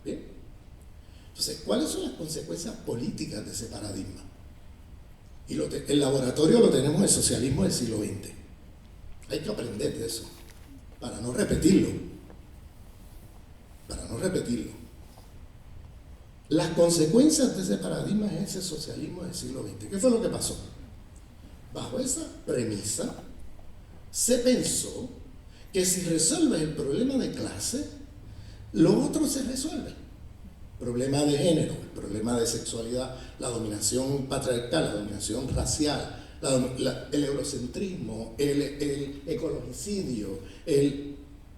¿Bien? Entonces, ¿cuáles son las consecuencias políticas de ese paradigma? Y el laboratorio lo tenemos en el socialismo del siglo XX. Hay que aprender de eso, para no repetirlo. Para no repetirlo. Las consecuencias de ese paradigma es ese socialismo del siglo XX. ¿Qué fue lo que pasó? Bajo esa premisa, se pensó que si resuelves el problema de clase, lo otro se resuelve. El problema de género, el problema de sexualidad, la dominación patriarcal, la dominación racial, el eurocentrismo, el ecologicidio,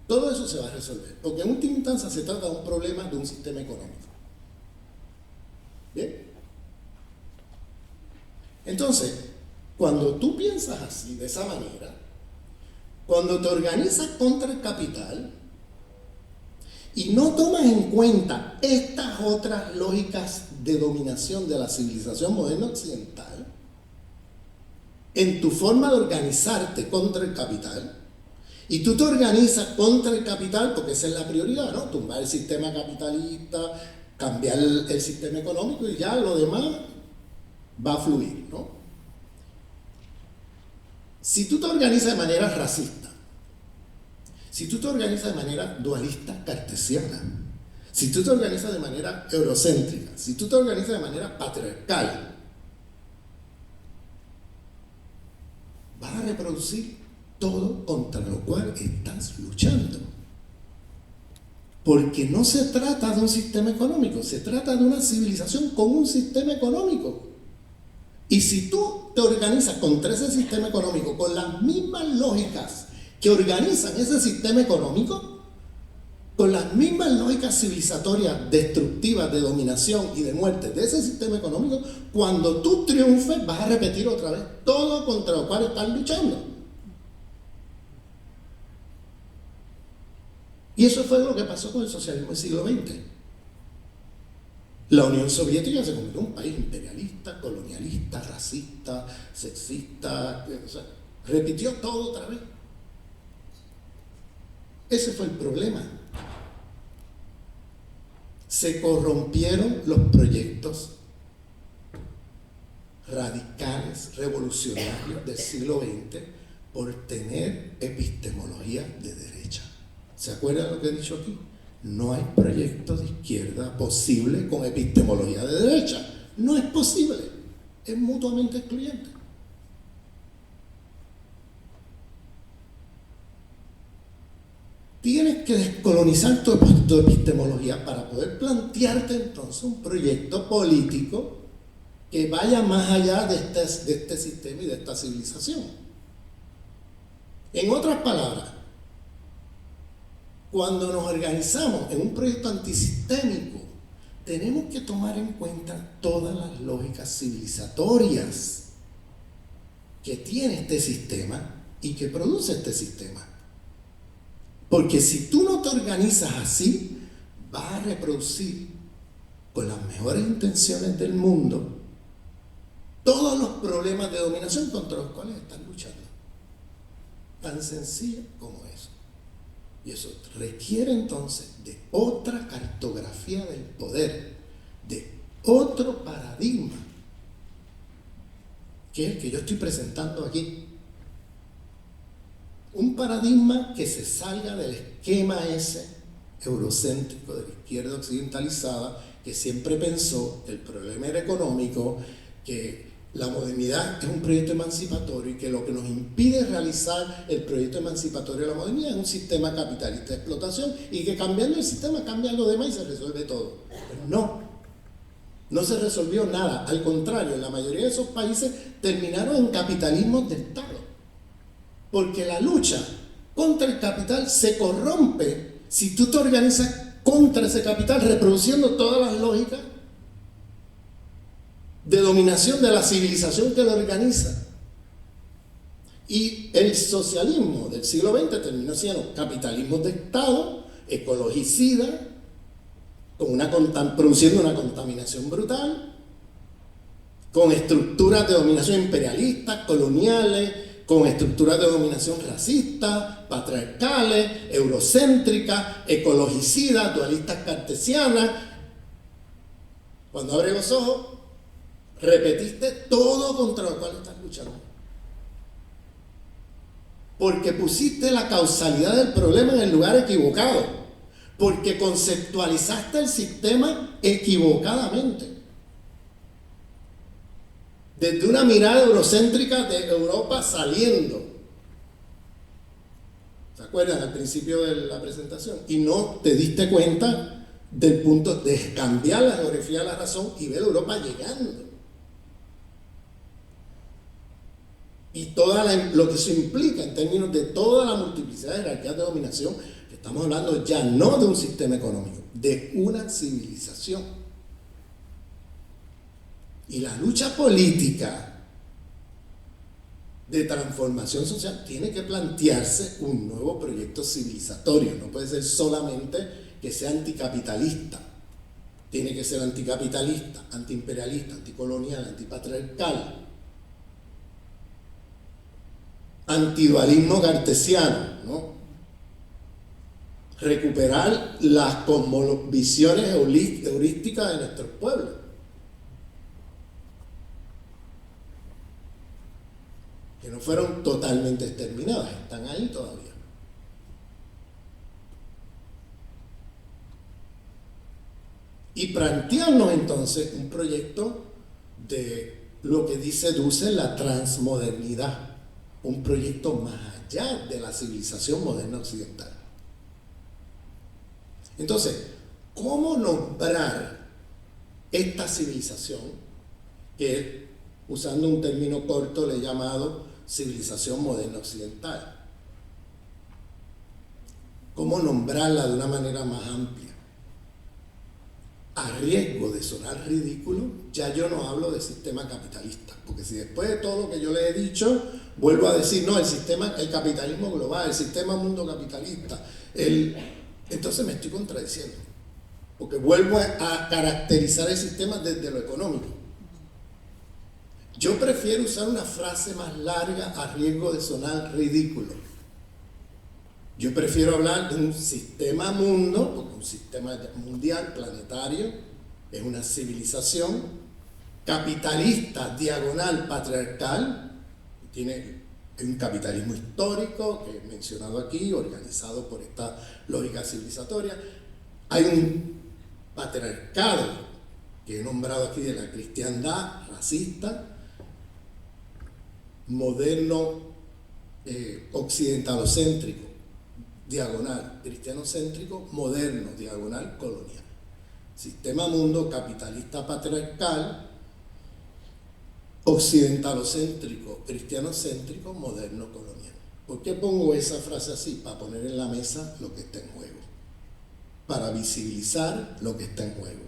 todo eso se va a resolver. Porque en última instancia se trata de un problema de un sistema económico. ¿Bien? Entonces, cuando tú piensas así, de esa manera, cuando te organizas contra el capital y no tomas en cuenta estas otras lógicas de dominación de la civilización moderna occidental, en tu forma de organizarte contra el capital, Y tú te organizas contra el capital, porque esa es la prioridad, ¿no? Tumbar el sistema capitalista, cambiar el sistema económico y ya lo demás va a fluir, ¿no? Si tú te organizas de manera racista, si tú te organizas de manera dualista cartesiana, si tú te organizas de manera eurocéntrica, si tú te organizas de manera patriarcal, vas a reproducir todo contra lo cual estás luchando. Porque no se trata de un sistema económico, se trata de una civilización con un sistema económico. Y si tú te organizas contra ese sistema económico con las mismas lógicas que organizan ese sistema económico, con las mismas lógicas civilizatorias destructivas de dominación y de muerte de ese sistema económico, cuando tú triunfes vas a repetir otra vez todo contra lo cual estás luchando. Y eso fue lo que pasó con el socialismo del siglo XX. La Unión Soviética se convirtió en un país imperialista, colonialista, racista, sexista, o sea, repitió todo otra vez. Ese fue el problema. Se corrompieron los proyectos radicales, revolucionarios del siglo XX por tener epistemología de derecha. ¿Se acuerdan lo que he dicho aquí? No hay proyecto de izquierda posible con epistemología de derecha. No es posible. Es mutuamente excluyente. Tienes que descolonizar tu epistemología para poder plantearte entonces un proyecto político que vaya más allá de este sistema y de esta civilización. En otras palabras, cuando nos organizamos en un proyecto antisistémico, tenemos que tomar en cuenta todas las lógicas civilizatorias que tiene este sistema y que produce este sistema. Porque si tú no te organizas así, vas a reproducir con las mejores intenciones del mundo todos los problemas de dominación contra los cuales están luchando. Tan sencillo como eso. Y eso requiere entonces de otra cartografía del poder, de otro paradigma, que es el que yo estoy presentando aquí. Un paradigma que se salga del esquema ese eurocéntrico de la izquierda occidentalizada, que siempre pensó que el problema era económico, que la modernidad es un proyecto emancipatorio y que lo que nos impide realizar el proyecto emancipatorio de la modernidad es un sistema capitalista de explotación y que cambiando el sistema cambia lo demás y se resuelve todo. Pero no se resolvió nada. Al contrario, en la mayoría de esos países terminaron en capitalismos de Estado. Porque la lucha contra el capital se corrompe si tú te organizas contra ese capital, reproduciendo todas las lógicas de dominación de la civilización que lo organiza. Y el socialismo del siglo XX terminó siendo capitalismo de Estado, ecologicida, produciendo una contaminación brutal, con estructuras de dominación imperialistas, coloniales, con estructuras de dominación racistas, patriarcales, eurocéntricas, ecologicidas, dualistas cartesianas. Cuando abres los ojos, repetiste todo contra lo cual estás luchando. Porque pusiste la causalidad del problema en el lugar equivocado. Porque conceptualizaste el sistema equivocadamente. Desde una mirada eurocéntrica de Europa saliendo. ¿Se acuerdan al principio de la presentación? Y no te diste cuenta del punto de cambiar la geografía de la razón y ver Europa llegando. Y lo que eso implica en términos de toda la multiplicidad de jerarquías de dominación, que estamos hablando ya no de un sistema económico, de una civilización. Y la lucha política de transformación social tiene que plantearse un nuevo proyecto civilizatorio. No puede ser solamente que sea anticapitalista. Tiene que ser anticapitalista, antiimperialista, anticolonial, antipatriarcal. Antidualismo cartesiano, ¿no? recuperar las cosmovisiones heurísticas de nuestros pueblos. Que no fueron totalmente exterminadas, están ahí todavía. Y plantearnos entonces un proyecto de lo que dice Dussel, la transmodernidad, un proyecto más allá de la civilización moderna occidental. Entonces, ¿cómo nombrar esta civilización que, usando un término corto, le he llamado civilización moderna occidental? ¿Cómo nombrarla de una manera más amplia? A riesgo de sonar ridículo, ya yo no hablo de sistema capitalista, porque si después de todo lo que yo le he dicho, vuelvo a decir, no, el capitalismo global, el sistema mundo capitalista, entonces me estoy contradiciendo, porque vuelvo a caracterizar el sistema desde lo económico. Yo prefiero usar una frase más larga a riesgo de sonar ridículo. Yo prefiero hablar de un sistema mundo, porque un sistema mundial, planetario, es una civilización capitalista, diagonal, patriarcal, tiene un capitalismo histórico, que he mencionado aquí, organizado por esta lógica civilizatoria. Hay un patriarcado, que he nombrado aquí, de la cristiandad racista, moderno, occidentalocéntrico, diagonal, cristianocéntrico, moderno, diagonal, colonial. Sistema mundo capitalista patriarcal, occidentalocéntrico, cristianocéntrico, moderno, colonial. ¿Por qué pongo esa frase así? Para poner en la mesa lo que está en juego, para visibilizar lo que está en juego,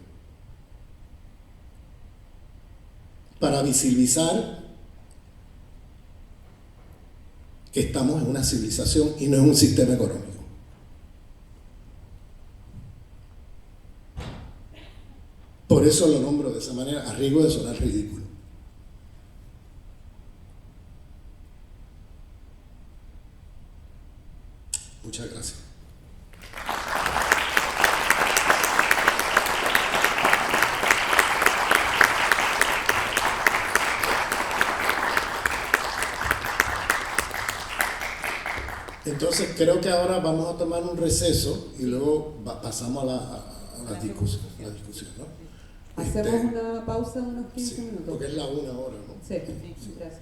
para visibilizar que estamos en una civilización y no en un sistema económico. Por eso lo nombro de esa manera, a riesgo de sonar ridículo. Muchas gracias. Entonces creo que ahora vamos a tomar un receso y luego pasamos a la discusión, ¿no? Hacemos una pausa de unos 15 sí, minutos. Porque es la 1 hora, ¿no? Sí, gracias.